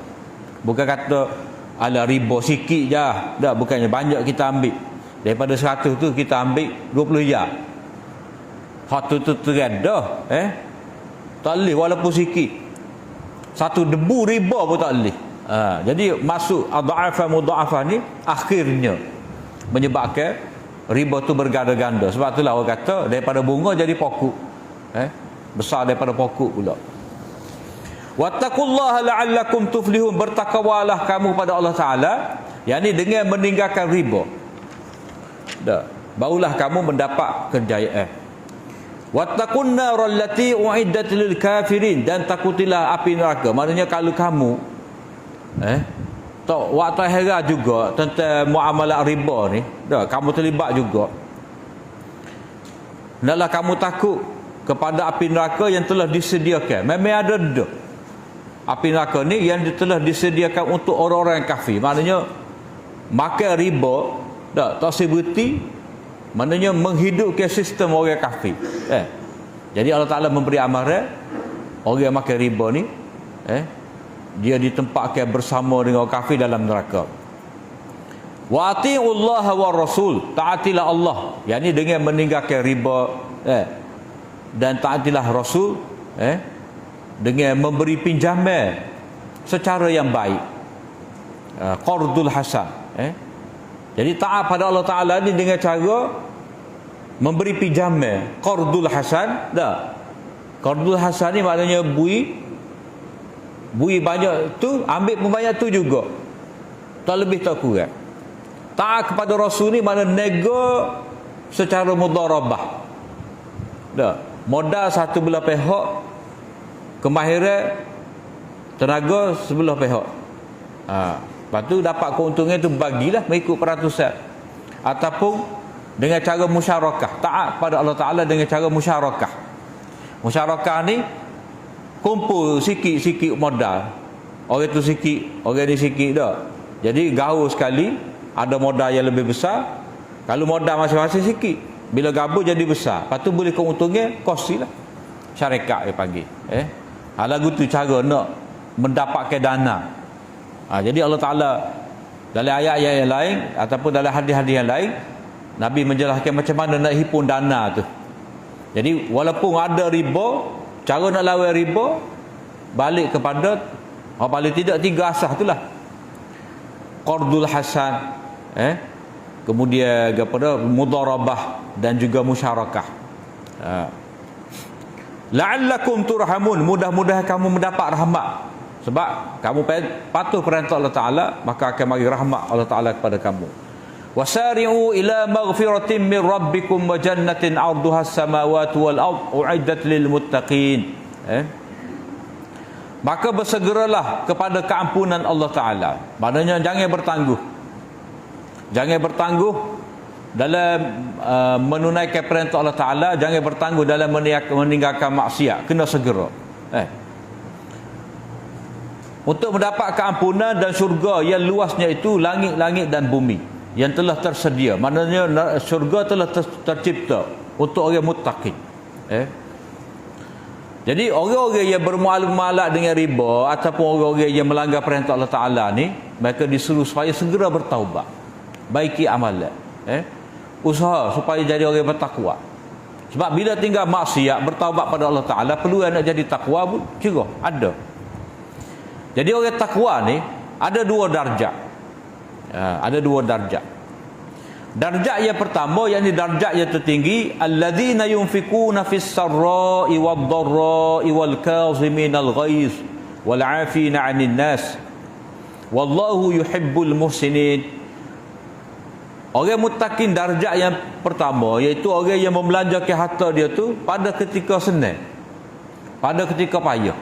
Bukan kata ala riba sikit je, dah, bukannya banyak kita ambil. Daripada 100 tu kita ambil 20 ya. Hak tu terendah, tak boleh walaupun sikit. Satu debu riba pun tak boleh. Jadi masuk adha'afa mudha'afa ni akhirnya menyebabkan riba tu berganda-ganda. Sebab itulah orang kata daripada bunga jadi pokok. Besar daripada pokok pula. Wattaqullaha la'allakum tuflihun, bertakwalah kamu pada Allah Taala, yakni dengan meninggalkan riba. Barulah kamu mendapat kejayaan. Wattaqun nar allati uiddat lil kafirin, dan takutilah api neraka. Maknanya kalau kamu tak waktu akhirat juga tentang muamalah riba ni, kamu terlibat juga. Hendaklah kamu takut kepada api neraka yang telah disediakan. Memang ada dah. Api neraka ni yang telah disediakan untuk orang-orang yang kafir. Maknanya makan riba tak seberti, maknanya menghidupkan sistem orang kafir. Jadi Allah Ta'ala memberi amaran orang yang makan riba ni, dia ditempatkan bersama dengan orang kafir dalam neraka. Wa ati'ullaha wa rasul, taatilah Allah, yakni dengan meninggalkan riba, dan taatilah Rasul, dengan memberi pinjaman secara yang baik, qardul hasan. Jadi taat pada Allah Ta'ala ni dengan cara memberi pinjaman qardul hasan. Qardul hasan ni maknanya bui banyak tu, ambil pun banyak tu juga, tak lebih tak kurang. Taat kepada Rasul ni makna nego secara mudharabah. Modal satu belah pihak, kemahiran tenaga sebelah pihak. Lepas tu dapat keuntungan tu bagilah mengikut peratusan, ataupun dengan cara musyarakah. Taat pada Allah Ta'ala dengan cara musyarakah. Musyarakah ni kumpul sikit-sikit modal, orang tu sikit, orang ni sikit dah. Jadi gaul sekali, ada modal yang lebih besar. Kalau modal masing-masing sikit, bila gabung jadi besar, lepas tu boleh keuntungan kongsi lah. Syarikat dia panggil. Lagu tu cara nak mendapatkan dana. Jadi Allah Ta'ala dalam ayat-ayat yang lain ataupun dalam hadis-hadis yang lain, Nabi menjelaskan macam mana nak himpun dana tu. Jadi walaupun ada riba, cara nak lawan riba balik kepada paling tidak 3 asas itulah. Qardul hasan, kemudian kepada mudharabah dan juga musyarakah. La'allakum turhamun, mudah-mudahan kamu mendapat rahmat. Sebab kamu patuh perintah Allah Ta'ala, maka akan bagi rahmat Allah Ta'ala kepada kamu. Wasari'u ila maghfiratin min rabbikum wa jannatin 'arduha as-samawati wal ard u'iddat lil muttaqin. Maka bersegeralah kepada keampunan Allah Ta'ala. Maknanya jangan bertangguh. Jangan bertangguh dalam menunaikan perintah Allah Ta'ala, jangan bertangguh dalam meninggalkan maksiat. Kena segera. Untuk mendapat keampunan dan syurga yang luasnya itu langit-langit dan bumi yang telah tersedia. Maknanya syurga telah tercipta untuk orang muttaqin. Jadi orang-orang yang bermuamalah dengan riba ataupun orang-orang yang melanggar perintah Allah Ta'ala ni, mereka disuruh supaya segera bertaubat, baiki amalan, usaha supaya jadi orang bertakwa. Sebab bila tinggal maksiat, bertaubat pada Allah Ta'ala, perlu nak jadi takwa pun juga ada. Jadi orang takwa ni ada 2 darjat. Ada 2 darjat. Darjat yang pertama, yakni darjat yang tertinggi, alladzina yunfikuna fis sarra'i wad dharra'i wal kaziminal ghaiz wal 'afina 'anil nas wallahu yuhibbul muhsinin. Orang muttaqin darjat yang pertama, iaitu orang yang membelanjakan harta dia tu pada ketika senang, pada ketika payah.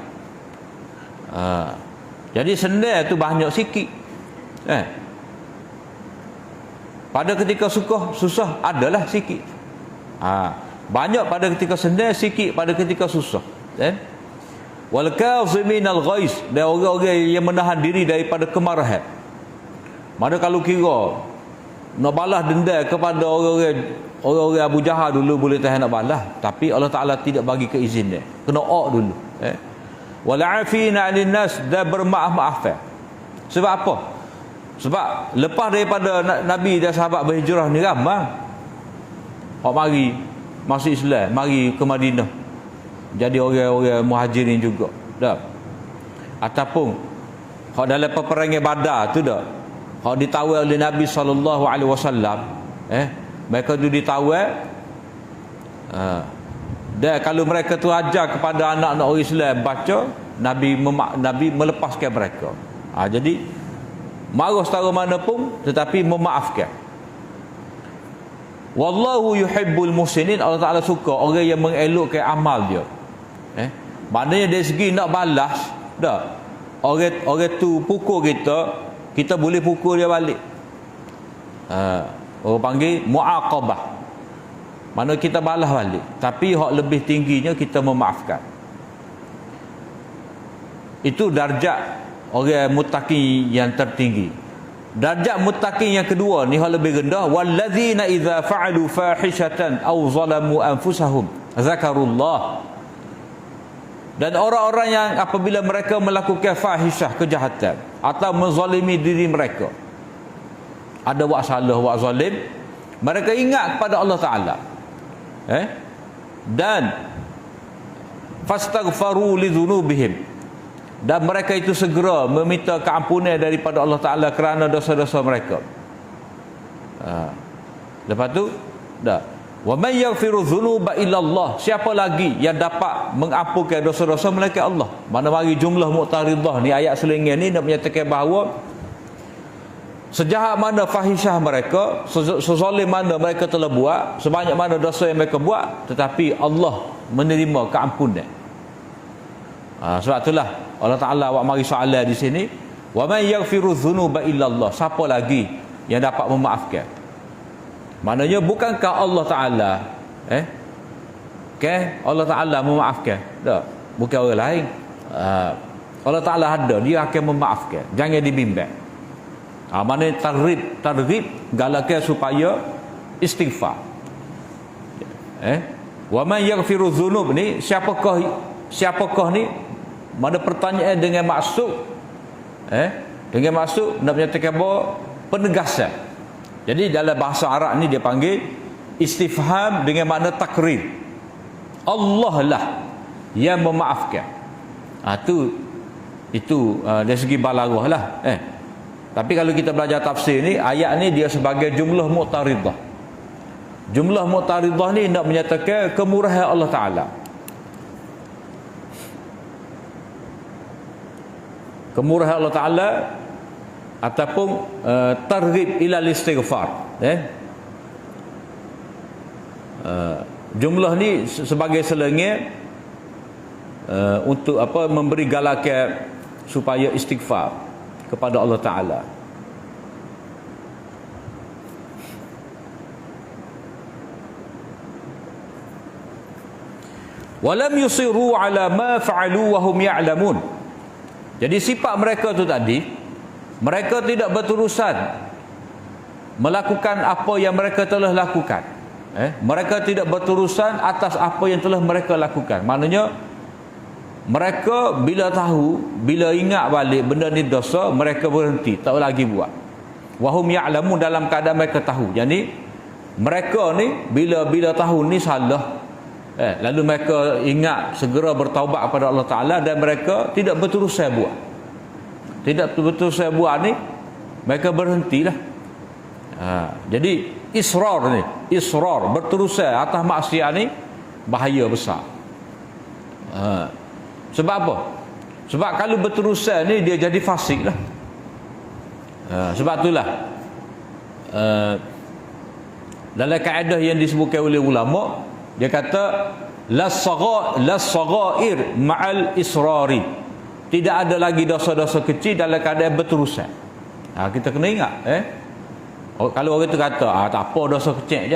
Jadi senang tu banyak sikit. Pada ketika susah adalah sikit. Banyak pada ketika senang, sikit pada ketika susah. Wal kaziminal ghaiz, dan orang-orang yang menahan diri daripada kemarahan. Mana kalau kira nak balas dendam kepada orang-orang Abu Jahal dulu boleh tahan nak balas, tapi Allah Ta'ala tidak bagi keizinan. Kena dulu. Wal 'afina 'anil nas, dan bermaaf-maafan. Sebab apa? Sebab lepas daripada Nabi dan sahabat berhijrah ni ramai hok mari masuk Islam, mari ke Madinah jadi orang-orang muhajirin juga dah. Ataupun hok dalam peperangan Badar tu dah, hok ditawar oleh Nabi SAW, mereka tu ditawar. Dan kalau mereka tu ajar kepada anak-anak orang Islam baca, Nabi melepaskan mereka. Jadi marah setara mana pun tetapi memaafkan. Wallahu yuhibbul muhsinin, Allah Taala suka orang yang mengelokkan amal dia. Maknanya dari segi nak balas dah, orang tu pukul kita boleh pukul dia balik. Orang panggil muaqabah, mana kita balas balik, tapi hak lebih tingginya kita memaafkan. Itu darjat orang muttaqi yang tertinggi. Darjat muttaqi yang kedua ni hak lebih rendah, wallazina idza fa'alu fahishatan aw zalamu anfusahum zakarullah. Dan orang-orang yang apabila mereka melakukan fahishah, kejahatan atau menzalimi diri mereka, ada buat salah, buat zalim, mereka ingat kepada Allah Taala. Dan fastaghfaru lidhunubihim, dan mereka itu segera meminta keampunan daripada Allah Ta'ala kerana dosa-dosa mereka. Lepas tu dah, wa may yaghfiru dzunuba illa Allah, siapa lagi yang dapat mengampunkan dosa-dosa melainkan Allah. Mana mari jumlah muqtaridah ni, ayat selengah ni nak menyatakan bahawa sejahat mana fahishah mereka, sezalim mana mereka telah buat, sebanyak mana dosa yang mereka buat, tetapi Allah menerima keampunan. Sebab itulah Allah Ta'ala awak mari soalan di sini, wa man yaghfiru dzunuba illa Allah, siapa lagi yang dapat memaafkan. Maknanya bukankah Allah Ta'ala Allah Ta'ala memaafkan? Tak, bukan orang lain. Allah Ta'ala ada, dia akan memaafkan, jangan dibimbang. Maknanya targhib galakkan supaya istighfar. Wa man yaghfiru dzunub ni, siapakah ni? Mana pertanyaan dengan maksud nak menyatakan bahawa penegasan. Jadi dalam bahasa Arab ni dia panggil istifham dengan makna takrir. Allah lah yang memaafkan. Itu dari segi balaghah lah. Tapi kalau kita belajar tafsir ni, ayat ni dia sebagai jumlah muqtaridah. Jumlah muqtaridah ni nak menyatakan kemurahan Allah Ta'ala. Kemurahan Allah Ta'ala ataupun targhib ila istighfar. Jumlah ni sebagai selengah untuk memberi galakan supaya istighfar kepada Allah Ta'ala. Walam yusiru ala ma fa'alu wa hum ya'lamun. Jadi sifat mereka tu tadi, mereka tidak berterusan melakukan apa yang mereka telah lakukan. Mereka tidak berterusan atas apa yang telah mereka lakukan. Maknanya mereka bila tahu, bila ingat balik benda ni dosa, mereka berhenti, tak lagi buat. Wahum ya'lamun, dalam keadaan mereka tahu. Jadi mereka ni bila tahu ni salah, lalu mereka ingat segera bertaubat kepada Allah Ta'ala, dan mereka tidak berterusan buat. Tidak berterusan buat ni, mereka berhentilah. Jadi israr berterusan atas maksiat ni bahaya besar. Sebab apa? Sebab kalau berterusan ni dia jadi fasik lah. Sebab itulah dalam kaedah yang disebutkan oleh ulama, dia kata las saghair ma'al israri, tidak ada lagi dosa-dosa kecil dalam keadaan berterusan. Kita kena ingat kalau orang tu kata tak apa, dosa kecil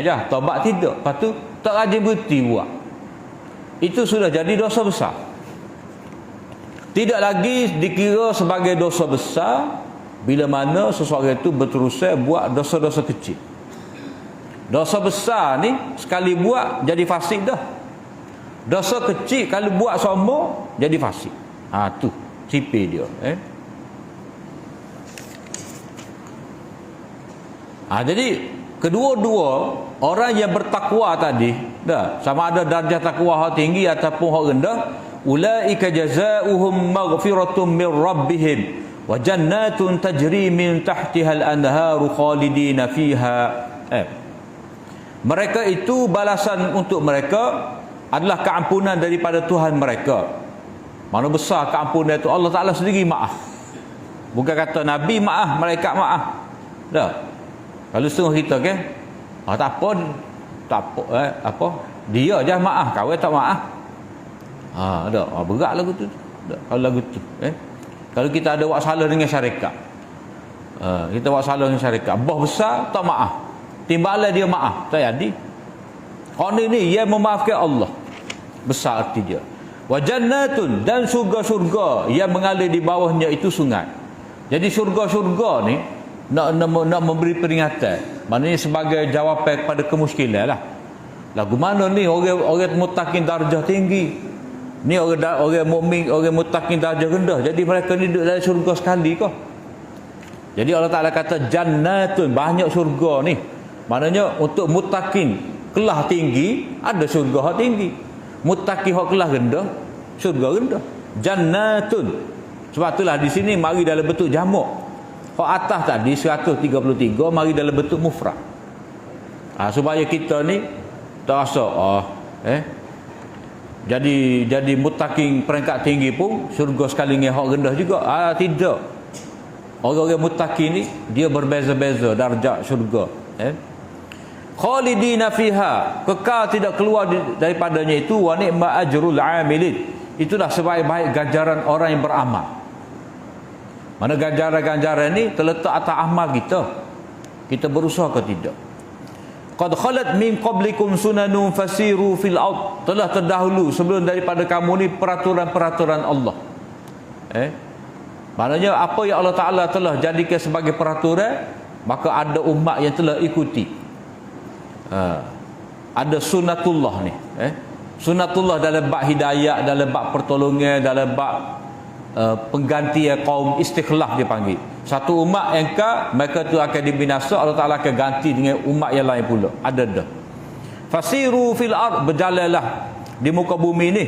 je, taubat tidak, lepas tu tak rajin berhenti buat, itu sudah jadi dosa besar. Tidak lagi dikira sebagai dosa besar bila mana seseorang itu berterusan buat dosa-dosa kecil. Dosa besar ni sekali buat jadi fasik dah. Dosa kecil kalau buat sombong jadi fasik. Tu sipir dia. Jadi kedua-dua orang yang bertakwa tadi, sama ada darjah takwa hak tinggi ataupun hak rendah, ulaika jazaohum maghfiratum min rabbihim wa jannatun tajri min tahtiha al-anharu khalidina fiha. Mereka itu balasan untuk mereka adalah keampunan daripada Tuhan mereka. Mana besar keampunan itu, Allah Ta'ala sendiri maaf. Bukan kata Nabi maaf, malaikat maaf. Kalau setengah kita kan, tak apa, dia je maaf, kau tak maaf. Berat lagu tu. Kalau lagu tu, kalau kita ada buat salah dengan syarikat, kita buat salah dengan syarikat, bos besar tak maaf, timbalan dia maaf, tak jadi. Orang ni ia memaafkan Allah, besar arti dia. Wa jannatun, dan surga-surga yang mengalir di bawahnya itu sungai. Jadi surga-surga ni nak memberi peringatan, maknanya sebagai jawapan kepada kemuskilan lah. Lagu mana ni orang mutakin darjah tinggi, ni orang mukmin, orang mutakin darjah rendah, jadi mereka ni duduk dalam surga sekali kah? Jadi Allah Ta'ala kata jannatun, banyak surga ni, maknanya untuk mutakin kelas tinggi ada surga hak tinggi, mutakin hak kelas rendah surga rendah. Jannatun, sebab itulah di sini mari dalam bentuk jamak. Hak atas tadi 133 mari dalam bentuk mufrad. Supaya kita ni tak rasa jadi muttaqin peringkat tinggi pun surga sekali dengan hak rendah juga. Tidak. Orang-orang muttaqin ni dia berbeza-beza darjat syurga. Khalidina fiha, kekal tidak keluar daripadanya itu. Wa ni'ma ajrul amilin, itulah sebaik-baik ganjaran orang yang beramal. Mana ganjaran-ganjaran ni terletak atas amal kita. Kita berusaha ke tidak. Qad khalat min qablikum sunanun fasiru fil ard, telah terdahulu sebelum daripada kamu ni peraturan-peraturan Allah. Maknanya apa yang Allah Ta'ala telah jadikan sebagai peraturan, maka ada umat yang telah ikuti. Ada sunatullah ni. Sunatullah dalam bab hidayah, dalam bab pertolongan, dalam bab pengganti kaum istikhlaf dia panggil. Satu umat engkau mereka tu akan dibinasa, Allah Ta'ala akan ganti dengan umat yang lain pula. Ada dah. Fasiru fil ard, berjalanlah di muka bumi ni.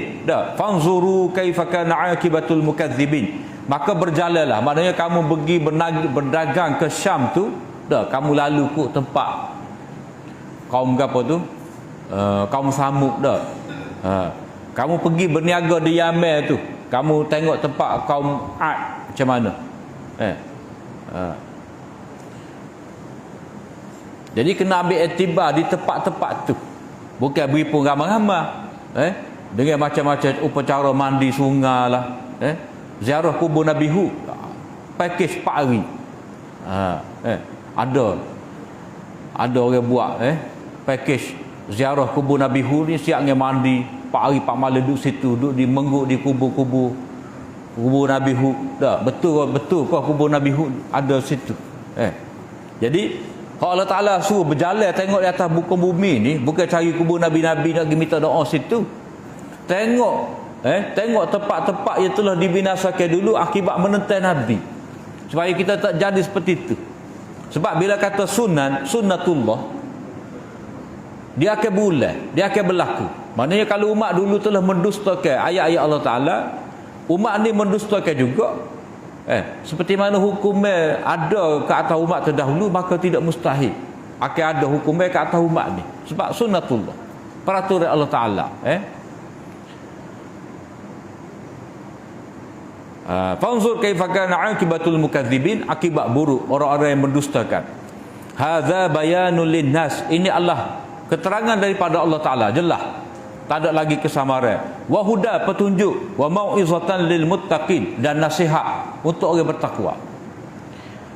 Fanzuru kaifa kana akibatul mukadzibin. Maka berjalanlah, maknanya kamu pergi berdagang ke Syam tu, kamu lalu ke tempat kaum apa tu? Kaum Samud kamu pergi berniaga di Yaman tu, kamu tengok tempat kaum Ad macam mana. Jadi kena ambil iktibar di tempat-tempat tu. Bukan beri pun ramai-ramai. Dengan macam-macam upacara mandi sungai lah. Ziarah kubur Nabi Hud. Pakej 4 hari. Ada orang buat pakej ziarah kubur Nabi Hud ni, siap dengan mandi 4 hari 4 malam duduk situ, duduk di mengguk di kubur Nabi Hud. Betul kau kubur Nabi Hud ada situ. Jadi kalau Allah Ta'ala suruh berjalan tengok di atas buka bumi ni, bukan cari kubur Nabi-Nabi nak pergi minta doa situ. Tengok tempat-tempat yang telah dibinasakan dulu akibat menentang Nabi, supaya kita tak jadi seperti itu. Sebab bila kata sunnatullah, dia akan bulan, dia akan berlaku. Maknanya kalau umat dulu telah mendustakan ayat-ayat Allah Ta'ala, umat ni mendustakan juga. Seperti mana hukumnya ada ke atas umat terdahulu, maka tidak mustahil akan ada hukumnya ke atas umat ni. Sebab sunnatullah, peraturan Allah Ta'ala. Fanzur kaifa kana akibatul mukadzibin, akibat buruk orang-orang yang mendustakan. Hadza bayanul linnas, ini Allah keterangan daripada Allah Ta'ala, jelas, tak ada lagi kesamaran. Wa huda, petunjuk, wa mau'izatan lil muttaqin, dan nasihat untuk orang bertakwa.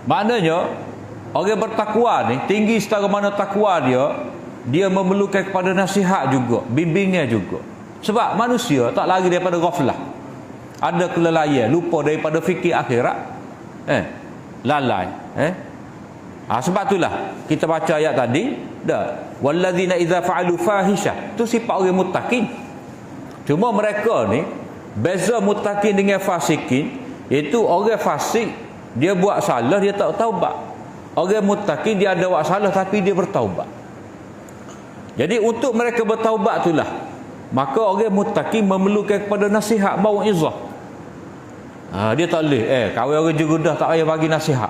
Maknanya orang bertakwa ni tinggi setara mana takwa dia memerlukan kepada nasihat juga, bimbingan juga. Sebab manusia tak lari daripada ghaflah, ada kelalaian, lupa daripada fikir akhirat, lalai. Sebab itulah kita baca ayat tadi, wallazina idza fa'alu fahisha, tu sifat orang muttaqin. Cuma mereka ni beza muttaqin dengan fasikin, iaitu orang fasik dia buat salah dia tak taubat. orang muttaqi dia ada buat salah tapi dia bertaubat. Jadi untuk mereka bertaubat itulah maka orang muttaqi memerlukan kepada nasihat mauizah. Dia tak boleh kawan orang jurudah tak payah bagi nasihat.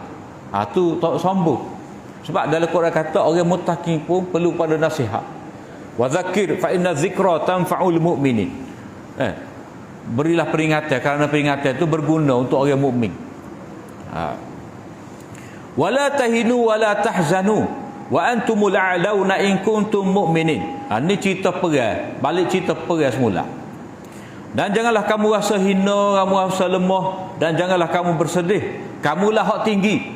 Tu tak sombong. Sebab dalam Quran kata orang muttaqi pun perlu pada nasihat. Wa zakir fa inna zikra tanfa'ul mu'minin. Berilah peringatan kerana peringatan itu berguna untuk orang mukmin. Wala tahinu wala tahzanu wa antumul a'launa in kuntum mu'minin. Ini cerita perang, balik cerita perang semula. Dan janganlah kamu rasa hina, kamu rasa lemah, dan janganlah kamu bersedih. Kamulah hak tinggi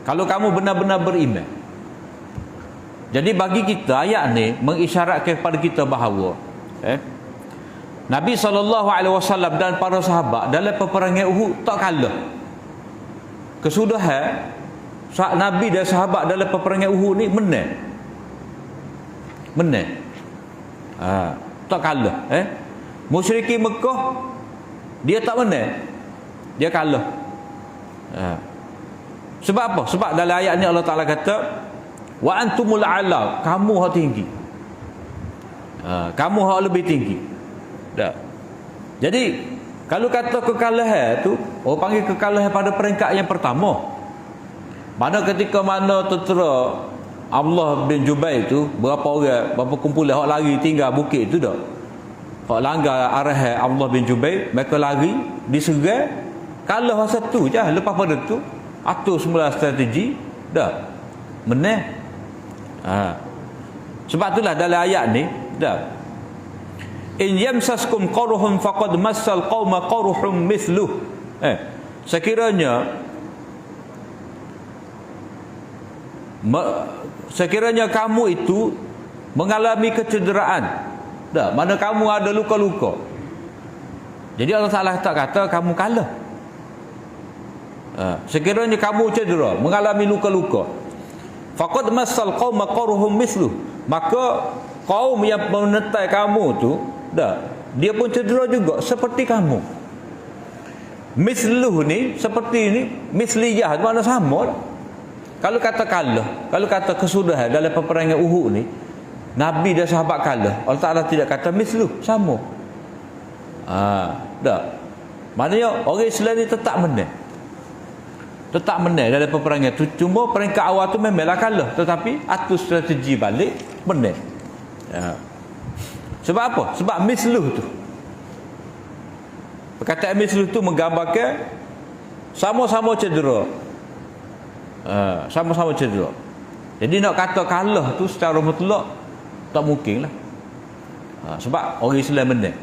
kalau kamu benar-benar beriman. Jadi bagi kita ayat ni mengisyaratkan kepada kita bahawa Nabi SAW dan para sahabat dalam peperangan Uhud tak kalah. Kesudahan Nabi dan sahabat dalam peperangan Uhud ni menang. Tak kalah. Musyrikin Mekah dia tak menang, dia kalah. Sebab apa? Sebab dalam ayat ni Allah Ta'ala kata wa antumul a'la, kamu hak tinggi. Kamu hak lebih tinggi. Jadi kalau kata kekalahan tu orang panggil kekalahan pada peringkat yang pertama. Mana ketika mana tentera Abdullah bin Jubair tu berapa kumpulan hak lari tinggal bukit tu dah. Hak langgar arahan Abdullah bin Jubair, mereka lari diserang, kalah satu je. Lepas pada tu atur semula strategi dah menang. Sebab itulah dalam ayat ni dah in yamsaskum qarhun faqad massal qauma qarhum mithluh. Sekiranya kamu itu mengalami kecederaan, mana kamu ada luka-luka, jadi Allah Ta'ala tak kata kamu kalah. Sekiranya kamu cedera, mengalami luka-luka, faqad massal qauma qarhum mithluh, maka kaum yang menetai kamu tu dia pun cedera juga seperti kamu. Misluh ni seperti ni, misliyah mana sama lah. Kalau kata kalah, kalau kata kesudahan dalam peperangan Uhud ni Nabi dan sahabat kalah, Allah Ta'ala tidak kata misluh, sama. Maknanya orang Islam ni tetap menang dalam peperangan tu. Cuma peringkat awal tu memanglah kalah, tetapi atur strategi balik menang. Sebab apa? Sebab misluh tu, perkataan misluh tu menggambarkan sama-sama cedera. Sama-sama cedera. Jadi nak kata kalah tu secara mutlak tak mungkin lah. Sebab orang Islam menang.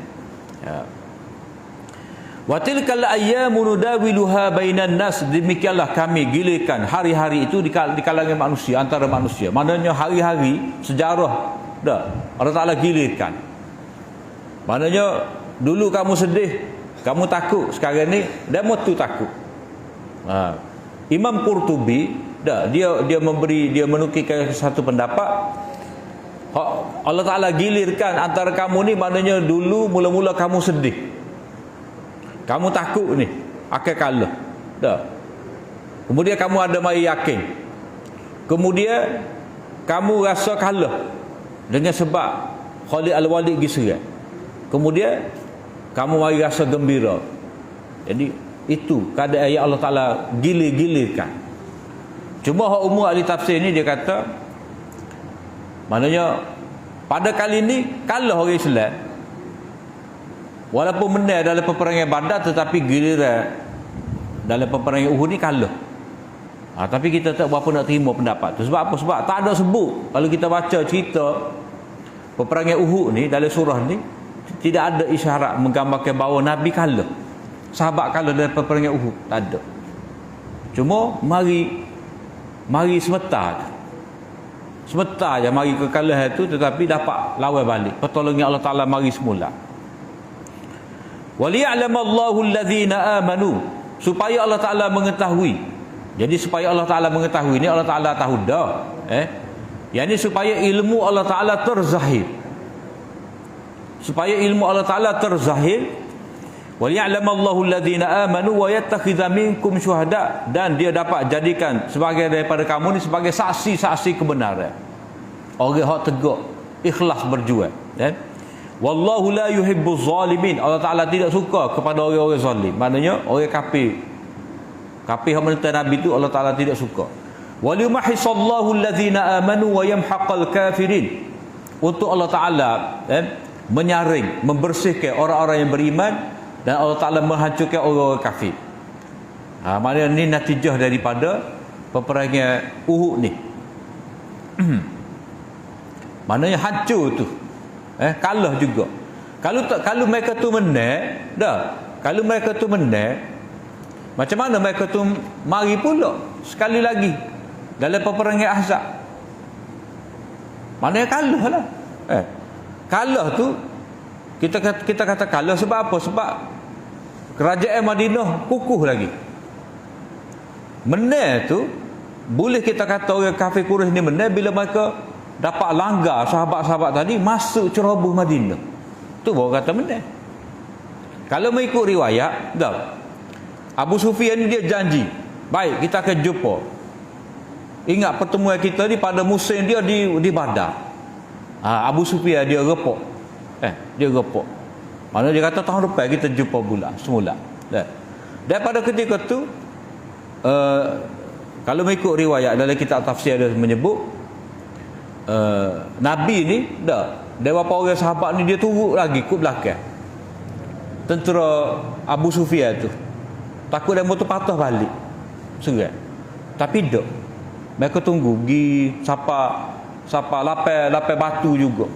Wa tilkal ayyamu nudawiluha bainan nas, demikianlah kami gilirkan hari-hari itu di kalangan manusia, antara manusia. Maknanya hari-hari sejarah Allah Ta'ala gilirkan. Maknanya dulu kamu sedih, kamu takut, sekarang ni demo tu takut. Imam Qurtubi dia menukilkan satu pendapat, Allah Ta'ala gilirkan antara kamu ni, maknanya dulu mula-mula kamu sedih, kamu takut ni akan kalah. Kemudian kamu ada mai yakin, kemudian kamu rasa kalah dengan sebab Khalid Al-Walid giserang, kemudian kamu mari rasa gembira. Jadi itu keadaan ayat Allah Ta'ala gilir-gilirkan. Cuma hak umum ahli tafsir ni dia kata, maknanya pada kali ni kalah orang Islam, walaupun menang dalam peperangan Badar, tetapi giliran dalam peperangan Uhud ni kalah. Tapi kita tak berapa nak terima pendapat tu. Sebab apa? Sebab tak ada sebut. Kalau kita baca cerita peperangan Uhud ni dalam surah ni, tidak ada isyarat menggambarkan bahawa Nabi kalah, sahabat kalah dalam peperangan Uhud. Tak ada. Cuma mari semeta je mari kekalahan itu, tetapi dapat lawan balik. Pertolongan Allah Ta'ala mari semula. Waliya'lamallahu alladhina amanu, supaya Allah Ta'ala mengetahui. Jadi supaya Allah Ta'ala mengetahui ni, Allah Ta'ala tahu dah. Yang ni supaya ilmu Allah Ta'ala terzahir. Supaya ilmu Allah Ta'ala terzahir. Waliya'lamallahu alladhina amanu wa yattakhidha minkum syuhada, dan dia dapat jadikan sebagai daripada kamu ni sebagai saksi-saksi kebenaran. Orang hak tegak, ikhlas berjuang, kan? Wallahu la yuhibbuz zalimin. Allah Taala tidak suka kepada orang-orang zalim. Maknanya orang kafir. Kafir yang menentang Nabi itu Allah Taala tidak suka. Waliyumahhisallahu alladhina amanu wa yamhaqal kafirin. Untuk Allah Taala menyaring, membersihkan orang-orang yang beriman, dan Allah Ta'ala menghancurkan orang-orang kafir. Maknanya ni natijah daripada peperangan Uhud ni. Maknanya hancur tu. Kalah juga. Kalau mereka tu menang, dah. Kalau mereka tu menang, macam mana mereka tu mari pula sekali lagi dalam peperangan Ahzab? Maknanya kalah lah. Kalah tu kita kata kalah sebab apa? Sebab kerajaan Madinah kukuh lagi. Menang tu boleh kita kata orang kafir Quraisy ni menang bila mereka dapat langgar sahabat-sahabat tadi masuk ceroboh Madinah. Tu baru kata menang. Kalau mengikut riwayat, dah Abu Sufyan ni dia janji, baik kita akan jumpa. Ingat pertemuan kita ni pada musim dia di Badar. Abu Sufyan dia repot. Dia repot. Maknanya dia kata tahun depan kita jumpa pula semula. Daripada ketika tu kalau mengikut riwayat dalam kitab tafsir ada menyebut Nabi ni beberapa orang sahabat ni dia turut lagi ke belakang tentera Abu Sufyan tu. Takut dia motor patah balik. Serang. Tapi tak. Mereka tunggu pergi siapa lapar batu juga.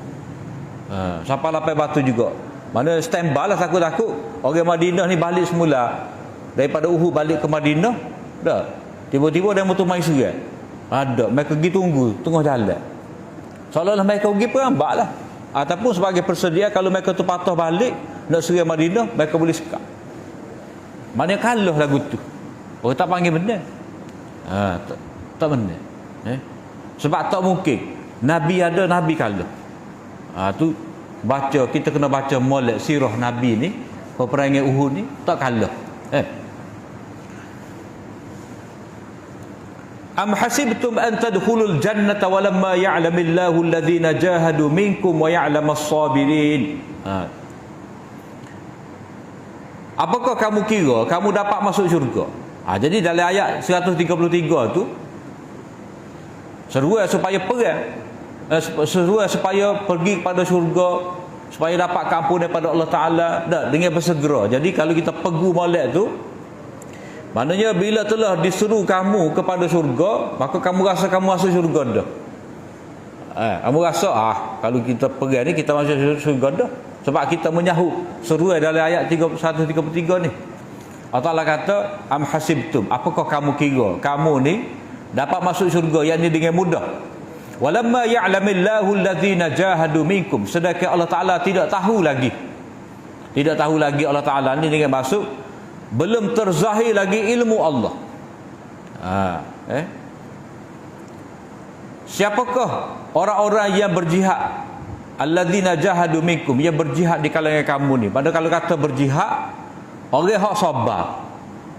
Siapa lapar batu juga. Mana standby lah, takut-takut orang Madinah ni balik semula daripada Uhud balik ke Madinah. Dah. Tiba-tiba dia motor mai serang. Ada mereka pergi tunggu tengah jalan. Seolah-olah mereka pergi perambak lah. Ataupun sebagai persedia kalau mereka tu patah balik nak serang Madinah, mereka boleh sekat. Maknanya kalah lagu tu. Orang tak panggil benda. Tak benda. Sebab tak mungkin Nabi ada, Nabi kalah. Tu baca, kita kena baca molek sirah Nabi ni, peperangan Uhud ni tak kalah. Am hasibtum an tadkhulul jannata walamma ya'lamillahu alladhina jahadu minkum wa ya'lamas sabirin. Apakah kamu kira kamu dapat masuk syurga? Jadi dalam ayat 133 tu seruan supaya perang, seruan supaya pergi kepada syurga, supaya dapat keampunan daripada Allah Ta'ala dengan bersegera. Jadi kalau kita pegu molek tu, maknanya bila telah disuruh kamu kepada syurga, maka kamu rasa kamu masuk syurga dah. Kamu rasa kalau kita perang ni kita masuk syurga dah. Sebab kita menyahut seruan dalam ayat 133 ni. Allah Ta'ala kata, am hasibtum, apakah kamu kira kamu ni dapat masuk syurga yang ni dengan mudah? Walamma ya'lamillahu alladhina jahadu minkum, sedangkan Allah Ta'ala tidak tahu lagi Allah Ta'ala ni dengan masuk, belum terzahir lagi ilmu Allah. Siapakah orang-orang yang berjihad? Alladzina jahadu minkum, yang berjihad di kalangan kamu ni. Pada kalau kata berjihad, orang hak sabar,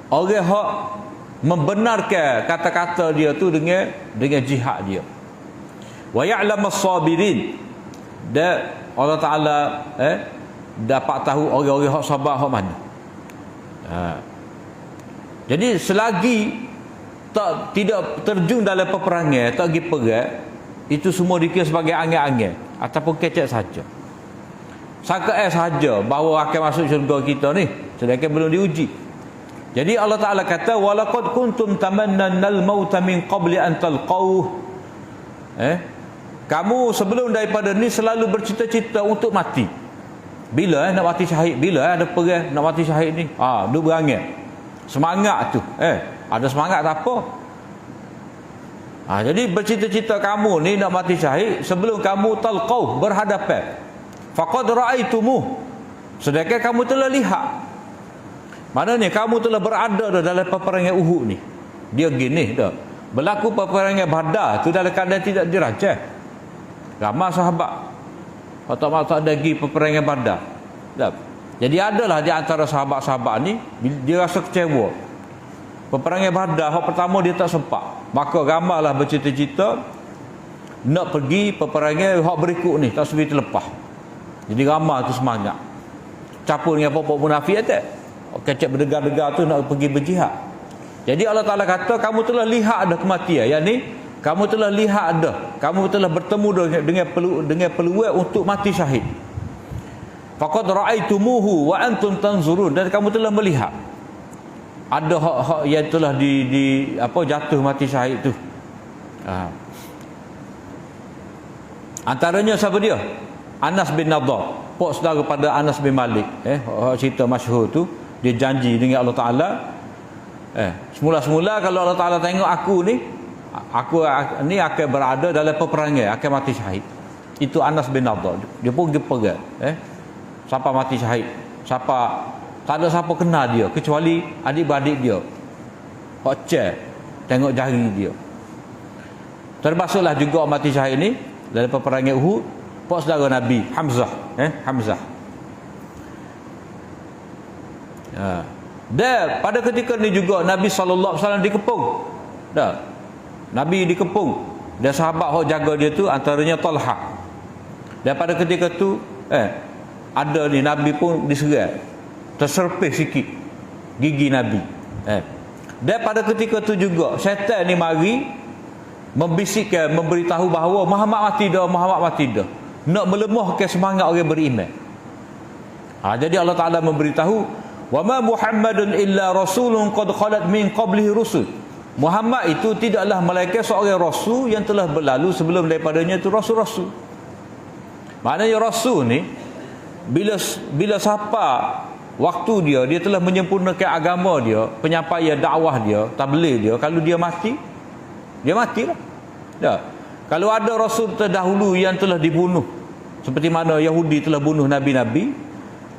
orang hak membenarkan kata-kata dia tu dengan jihad dia. Wa ya'lamas sabirin, dan Allah Ta'ala dapat tahu orang-orang hak sabar hak mana. Jadi selagi tidak terjun dalam peperangan, tak pergi perang, itu semua dikira sebagai angin-angin ataupun kecek saja. Sangkaan saja bahawa akan masuk syurga kita ni, sedangkan belum diuji. Jadi Allah Ta'ala kata, walaqad kuntum tamannanal mauta min qabli an talqauh. Kamu sebelum daripada ni selalu bercita-cita untuk mati. Bila nak mati syahid? Bila ada perang nak mati syahid ni? Duk berangan. Semangat tu. Ada semangat tak apa. Jadi bercita-cita kamu ni nak mati syahid sebelum kamu talqauh, berhadapan. Faqad ra'aitumuh, sedangkan kamu telah lihat. Maknanya kamu telah berada dalam peperangan Uhud ni. Dia gini dah. Berlaku peperangan Badar tu dalam keadaan tidak dirajah. Ramai sahabat tak ada pergi peperangan Badar. Jadi adalah di antara sahabat-sahabat ni dia rasa kecewa. Peperangan Badar hak pertama dia tak sempat. Maka ramailah bercita-cita nak pergi peperangan hak berikut ni, tak sempat terlepas. Jadi ramai tu semangat. Campur dengan pokok munafik tak? Kecek berdegar-degar tu nak pergi berjihad. Jadi Allah Taala kata kamu telah lihat dah kematian. Yang ni kamu telah lihat dah. Kamu telah bertemu dengan peluang untuk mati syahid. Faqad ra'aitumuhu wa antum tanzurun, dan kamu telah melihat ada hak-hak yang telah jatuh mati syahid tu. Antaranya siapa dia? Anas bin Nadar, pok saudara pada Anas bin Malik. Cerita masyhur tu, dia janji dengan Allah Taala. Semula-semula kalau Allah Taala tengok aku ni akan berada dalam peperangan, akan mati syahid. Itu Anas bin Nadar. Dia pun pergi. Siapa mati syahid? Tak ada siapa kenal dia kecuali adik-beradik dia. Hak cek tengok jari dia. Termasuklah juga mati syahid ni dalam peperangan Uhud, pak saudara Nabi Hamzah. Hamzah. Dan pada ketika ni juga Nabi SAW dikepung. Nabi dikepung. Dan sahabat hok jaga dia tu antaranya Talha. Dan pada ketika tu ada ni Nabi pun diserang, terserpih sikit gigi Nabi. Dan pada ketika tu juga syaitan ni mari membisikkan, memberitahu bahawa Muhammad mati dah, nak melemahkan semangat orang beriman. Jadi Allah Taala memberitahu, wa ma Muhammadun illa rasulun qad khalat min qablihi rusul. Muhammad itu tidaklah melainkan seorang rasul yang telah berlalu sebelum daripadanya itu rasul-rasul. Maknanya rasul ni bila siapa waktu dia telah menyempurnakan agama dia, penyampaian dakwah dia, tabligh dia, kalau dia matilah. Kalau ada rasul terdahulu yang telah dibunuh, seperti mana Yahudi telah bunuh nabi-nabi,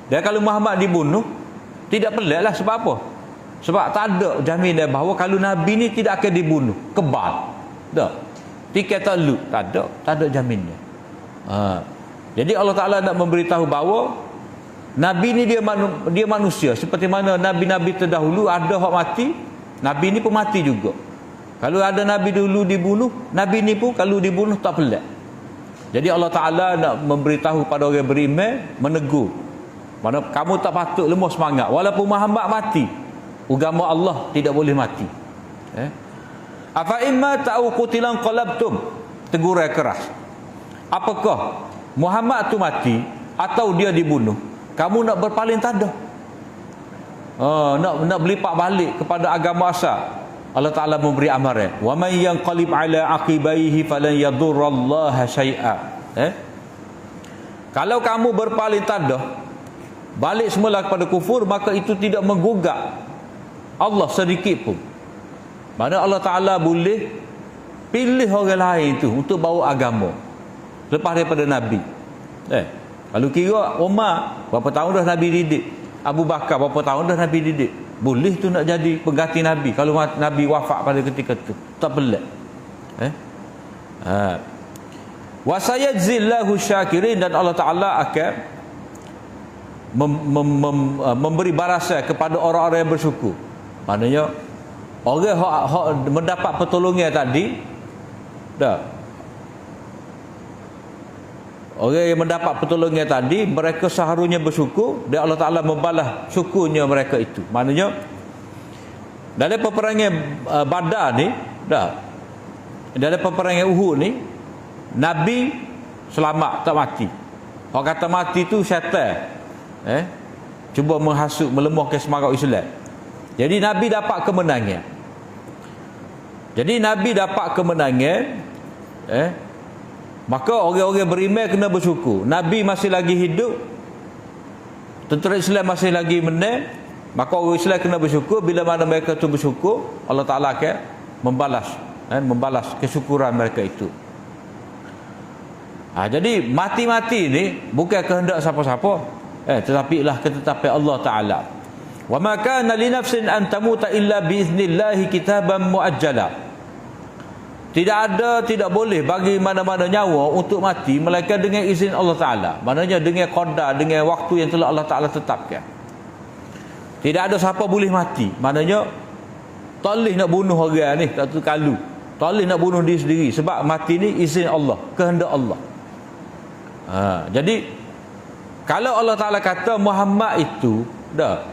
dan kalau Muhammad dibunuh, tidak peliklah. Sebab apa? Sebab tak ada jaminan bahawa kalau nabi ni tidak akan dibunuh, kebal. Tiket tak lu, tak ada jaminnya. Jadi Allah Ta'ala nak memberitahu bahawa Nabi ni dia manusia. Seperti mana Nabi-Nabi terdahulu ada hak mati, Nabi ni pun mati juga. Kalau ada Nabi dulu dibunuh, Nabi ni pun kalau dibunuh tak pelik. Jadi Allah Ta'ala nak memberitahu pada orang beriman, menegur. Mana kamu tak patut lemah semangat. Walaupun Muhammad mati, agama Allah tidak boleh mati. Afa imma ta'u qutilan qalabtum. Teguran keras. Apakah Muhammad tu mati atau dia dibunuh, kamu nak berpaling tak ada. Nak berlipat balik kepada agama asal. Allah Ta'ala memberi amaran, wa man yanqalib ala aqibaihi falan yadurrallaha syai'a. Kalau kamu berpaling tak ada, balik semula kepada kufur, maka itu tidak menggugat Allah sedikit pun. Mana Allah Ta'ala boleh pilih orang lain tu untuk bawa agama lepas daripada Nabi. Kalau kira Umar berapa tahun dah Nabi didik, Abu Bakar berapa tahun dah Nabi didik, boleh tu nak jadi pengganti Nabi kalau Nabi wafat pada ketika tu, tak pelik. Wa sayajzillahu syakirin, dan Allah Ta'ala akan memberi balasan kepada orang-orang yang bersyukur. Maknanya orang hak mendapat pertolongan tadi, orang yang mendapat pertolongan tadi, mereka seharusnya bersyukur, dan Allah Ta'ala membalas syukurnya mereka itu. Maknanya dalam peperangan Badar ni, dalam peperangan Uhud ni, Nabi selamat, tak mati. Orang kata mati tu syaitan cuba menghasut, melemahkan semangat Islam. Jadi Nabi dapat kemenangan. Maka orang-orang beriman kena bersyukur. Nabi masih lagi hidup, tentera Islam masih lagi menang, maka orang Islam kena bersyukur. Bila mana mereka tu bersyukur, Allah Ta'ala akan membalas kesyukuran mereka itu. Jadi mati-mati ni bukan kehendak siapa-siapa, tetapi ialah ketetapan Allah Ta'ala. Wa ma kana li nafsin an tamuta illa bi idznillah kitaban muajjala. tidak boleh bagi mana-mana nyawa untuk mati melainkan dengan izin Allah Ta'ala. Maknanya dengan qadar, dengan waktu yang telah Allah Ta'ala tetapkan. Tidak ada siapa boleh mati. Maknanya tak boleh nak bunuh orang ni, tak tu kalu. Tak boleh nak bunuh diri sendiri sebab mati ni izin Allah, kehendak Allah. Jadi kalau Allah Ta'ala kata Muhammad itu dah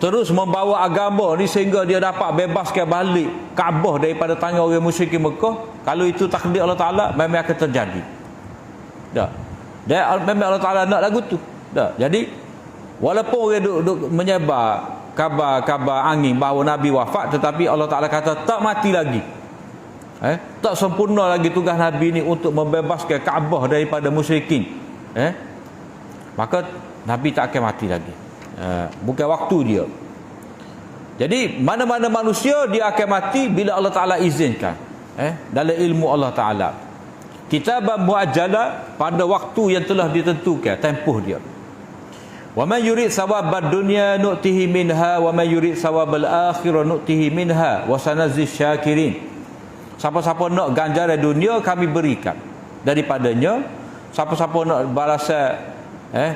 terus membawa agama ni sehingga dia dapat bebaskan balik Kaabah daripada tangan orang musyrikin Mekah, kalau itu takdir Allah Ta'ala memang akan terjadi. Dah. Dan memang Allah Ta'ala nak lagu tu. Dah. Jadi walaupun orang duk menyebar kabar angin bahawa Nabi wafat, tetapi Allah Ta'ala kata tak mati lagi. Tak sempurna lagi tugas Nabi ni untuk membebaskan Kaabah daripada musyrikin. Maka Nabi tak akan mati lagi. Bukan waktu dia. Jadi mana-mana manusia dia akan mati bila Allah Ta'ala izinkan. Dalam ilmu Allah Ta'ala. Kitaban muajjala, pada waktu yang telah ditentukan tempoh dia. Wa man yurid sawabad dunya nu'tihi minha wa man yurid sawabal akhirah nu'tihi minha wa sanazzish syakirin. Siapa-siapa nak ganjaran dunia kami berikan daripadanya. Siapa-siapa nak balasan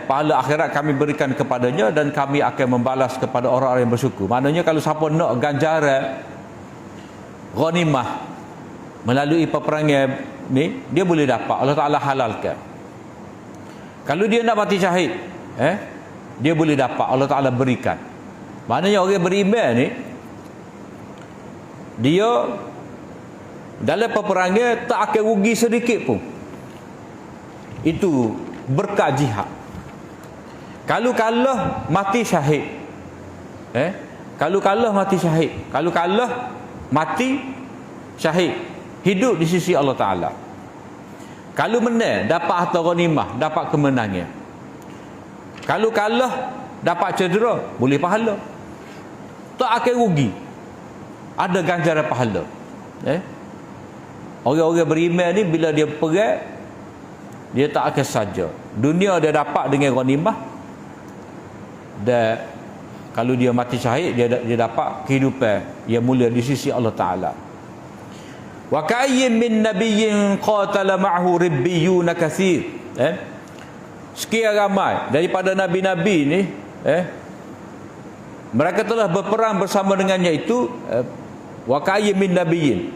pahala akhirat kami berikan kepadanya, dan kami akan membalas kepada orang-orang yang bersyukur. Maknanya kalau siapa nak ganjaran ghanimah melalui peperangan ni, dia boleh dapat. Allah Ta'ala halalkan. Kalau dia nak mati syahid, dia boleh dapat. Allah Ta'ala berikan. Maknanya orang beriman ni, dia dalam peperangan tak akan rugi sedikit pun. Itu berkat jihad. Kalau kalah mati syahid. Kalau kalah mati syahid. Kalau kalah mati syahid. Hidup di sisi Allah Ta'ala. Kalau menang dapat harta ghanimah, dapat kemenangan. Kalau kalah dapat cedera, boleh pahala. Tak akan rugi. Ada ganjaran pahala. Orang-orang beriman ni bila dia perang, dia tak akan saja. Dunia dia dapat dengan ghanimah, dan kalau dia mati syahid, dia dapat kehidupan yang mulia di sisi Allah Ta'ala. Wa ka'ayyin min nabiyyin qatala ma'hu ribbiyun katsir. Sekian ramai daripada nabi-nabi ni, mereka telah berperang bersama dengannya itu. Wa ka'ayyin min nabiyyin,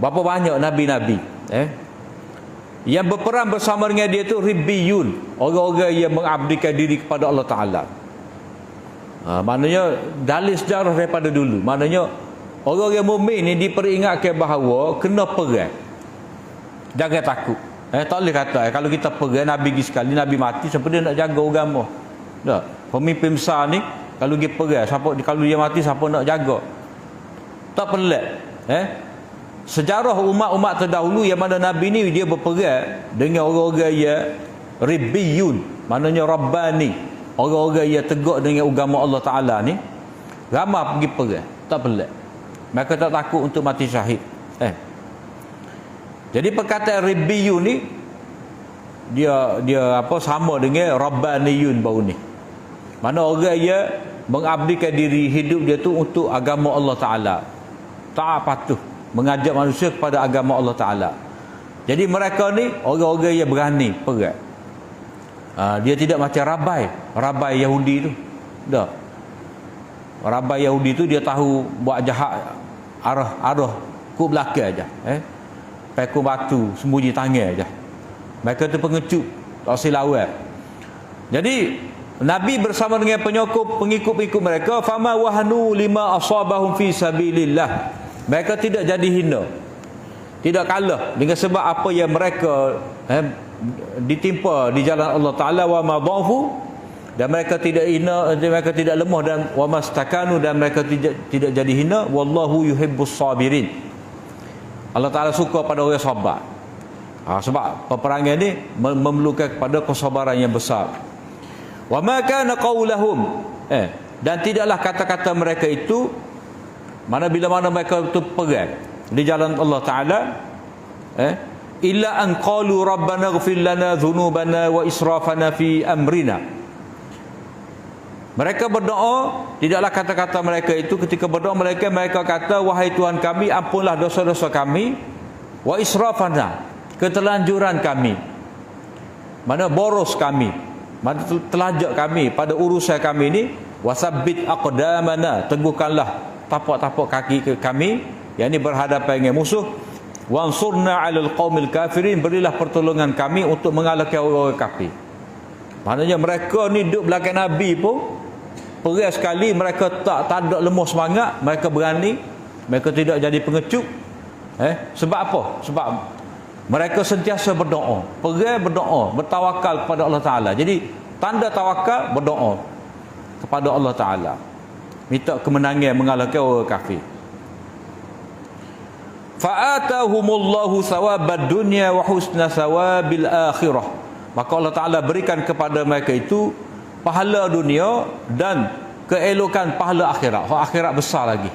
berapa banyak nabi-nabi yang berperang bersama dengan dia itu ribbiyun, orang-orang yang mengabdikan diri kepada Allah Ta'ala. Maknanya dalil sejarah daripada dulu. Maknanya orang-orang mukmin ni diperingatkan bahawa kena perang. Jangan takut. Tak boleh kata kalau kita perang, Nabi pergi sekali, Nabi mati, siapa dia nak jaga agama? Tak. Pemimpin besar ni kalau pergi perang, kalau dia mati siapa nak jaga? Tak pelik. Sejarah umat-umat terdahulu yang mana Nabi ni dia berperang dengan orang-orang yang ribbiyun, maknanya rabbani, orang-orang yang tegak dengan agama Allah Ta'ala ni, ramai pergi perang, tak pelik. Mereka tak takut untuk mati syahid. Jadi perkataan ribbiyun ni dia sama dengan rabbaniyun bau ni. Mana orang yang mengabdikan diri hidup dia tu untuk agama Allah Ta'ala, tak patuh mengajak manusia kepada agama Allah Ta'ala. Jadi mereka ni orang-orang yang berani perang. Dia tidak macam Rabai Yahudi tu. Dah. Rabai Yahudi tu dia tahu buat jahat arah ke belakang aja. Pekul batu, sembunyi tangan aja. Mereka tu pengecut, tak silawat. Jadi Nabi bersama dengan pengikut-pengikut mereka, fama wahnu lima asabahum fi sabilillah. Mereka tidak jadi hina, tidak kalah dengan sebab apa yang mereka ditimpa di jalan Allah Ta'ala. Wa madhafu, dan mereka tidak hina, mereka tidak lemah, dan wa mastakanu, dan mereka tidak jadi hina. Wallahu yuhibbus sabirin. Allah Ta'ala suka pada orang sabar. Sebab peperangan ni memerlukan kepada kesabaran yang besar. Wa ma kana qaulahum, dan tidaklah kata-kata mereka itu, bila mereka itu perang di jalan Allah Ta'ala, illa an qalu rabbana ighfir lana dhunubana wa israfana fi amrina. Mereka berdoa, tidaklah kata-kata mereka itu ketika berdoa mereka kata, wahai Tuhan kami, ampunlah dosa-dosa kami, wa israfana, keterlanjuran kami, mana boros kami, mana telajak kami pada urusan kami ini, wasabbit aqdamana, teguhkanlah tapak-tapak kaki kami, yang ini berhadapan dengan musuh, wansurna 'alal qaumil kafirin, berilah pertolongan kami untuk mengalahkan orang kafir. Maknanya mereka ni duduk belakang Nabi pun perih sekali, mereka tak ada lemah semangat, mereka berani, mereka tidak jadi pengecut. Sebab apa? Sebab mereka sentiasa berdoa, perih berdoa, bertawakal kepada Allah Ta'ala. Jadi tanda tawakal, berdoa kepada Allah Ta'ala, minta kemenangan mengalahkan orang kafir. Fa'atahumullahu sawabad dunya wa husna sawabil akhirah, maka Allah Ta'ala berikan kepada mereka itu pahala dunia dan keelokan pahala akhirat. Akhirat besar lagi.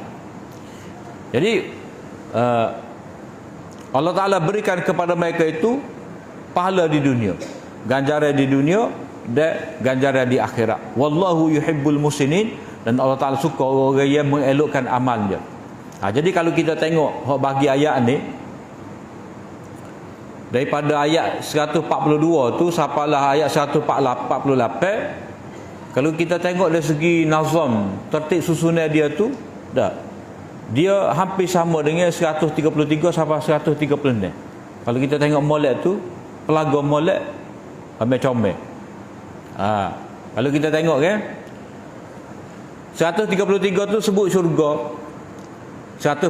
Jadi Allah Ta'ala berikan kepada mereka itu pahala di dunia, ganjaran di dunia dan ganjaran di akhirat. Wallahu yuhibbul musinin, dan Allah Ta'ala suka orang yang mengelokkan amalnya. Jadi kalau kita tengok bagi ayat ni, daripada ayat 142 tu sampailah ayat 148, kalau kita tengok dari segi nazam, tertib susunan dia tu, dia hampir sama dengan 133 sampai 136. Kalau kita tengok molek tu, pelaga molek ambil comel. Kalau kita tengok kan, 133 tu sebut syurga, 142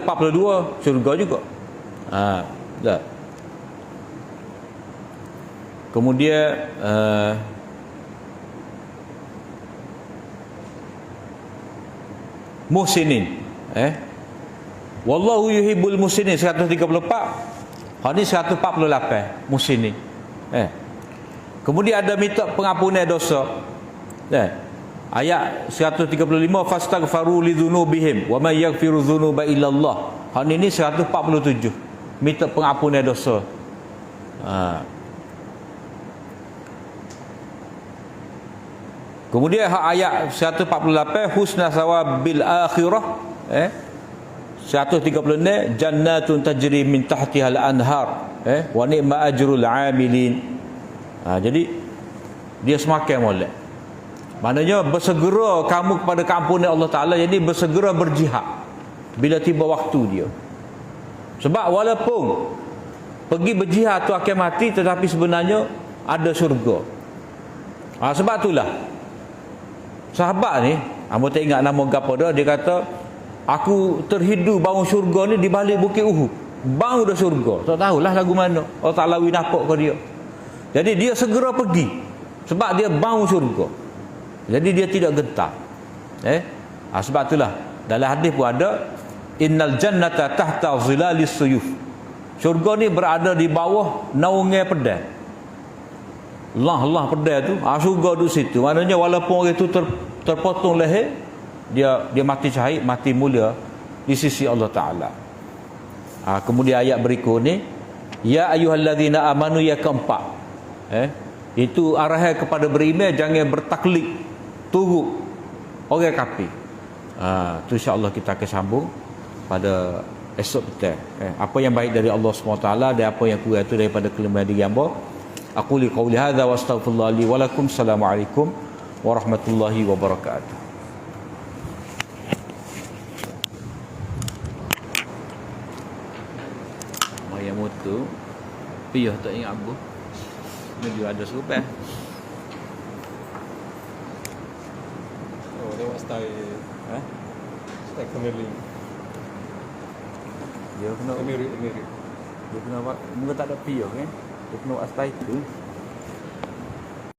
syurga juga. Kemudian muhsinin, wallahu yuhibbul muhsinin 134. Ini 148 muhsinin. Kemudian ada minta pengampunan dosa. Ayat 135, fastaghfaru lidzunubihim wa may yaghfiru dzunuba illallah. Ini 147, minta pengampunan dosa. Kemudian ayat 148, husna sawabil akhirah, 136, jannatun tajri min tahtihal anhar, wa ni'ma ajrul amilin. Jadi dia semakin molek. Maknanya bersegera kamu kepada keampunan Allah Ta'ala, jadi bersegera berjihad bila tiba waktu dia. Sebab walaupun pergi berjihad tu akan mati, tetapi sebenarnya ada syurga. Sebab itulah sahabat ni, amba tak ingat nama gapo dah, dia kata aku terhidu bau syurga ni di balik bukit Uhud. Bau dah syurga. Tak tahulah lagu mana. Allah Ta'ala winapok ke dia. Jadi dia segera pergi sebab dia bau syurga. Jadi dia tidak gentar. Sebab itulah dalam hadis pun ada, innal jannata tahta zilalis suyuf. Syurga ni berada di bawah naungan pedang. Allah pedang tu, syurga duduk situ. Maknanya walaupun orang itu terpotong leher, dia mati syahid, mati mulia di sisi Allah Ta'ala. Kemudian ayat berikut ni, ya ayyuhallazina amanu, ya keempat, itu arahan kepada beriman, jangan bertaklid turut orang kafir. Tu insya-Allah kita akan sambung pada esok petang. Apa yang baik dari Allah SWT dan apa yang kurang itu daripada kelemahan diri hamba. Aku li qauli hadza wa astaghfirullah li wa lakum. Assalamualaikum warahmatullahi wabarakatuh. Maya motor piyah tak ingat apa. Ni dia ada serupai. Oh, tengok style style kemiring. Dia kena Kemiring. dia kena buat, muka tak ada piyah kan. Dia kena buat style tu.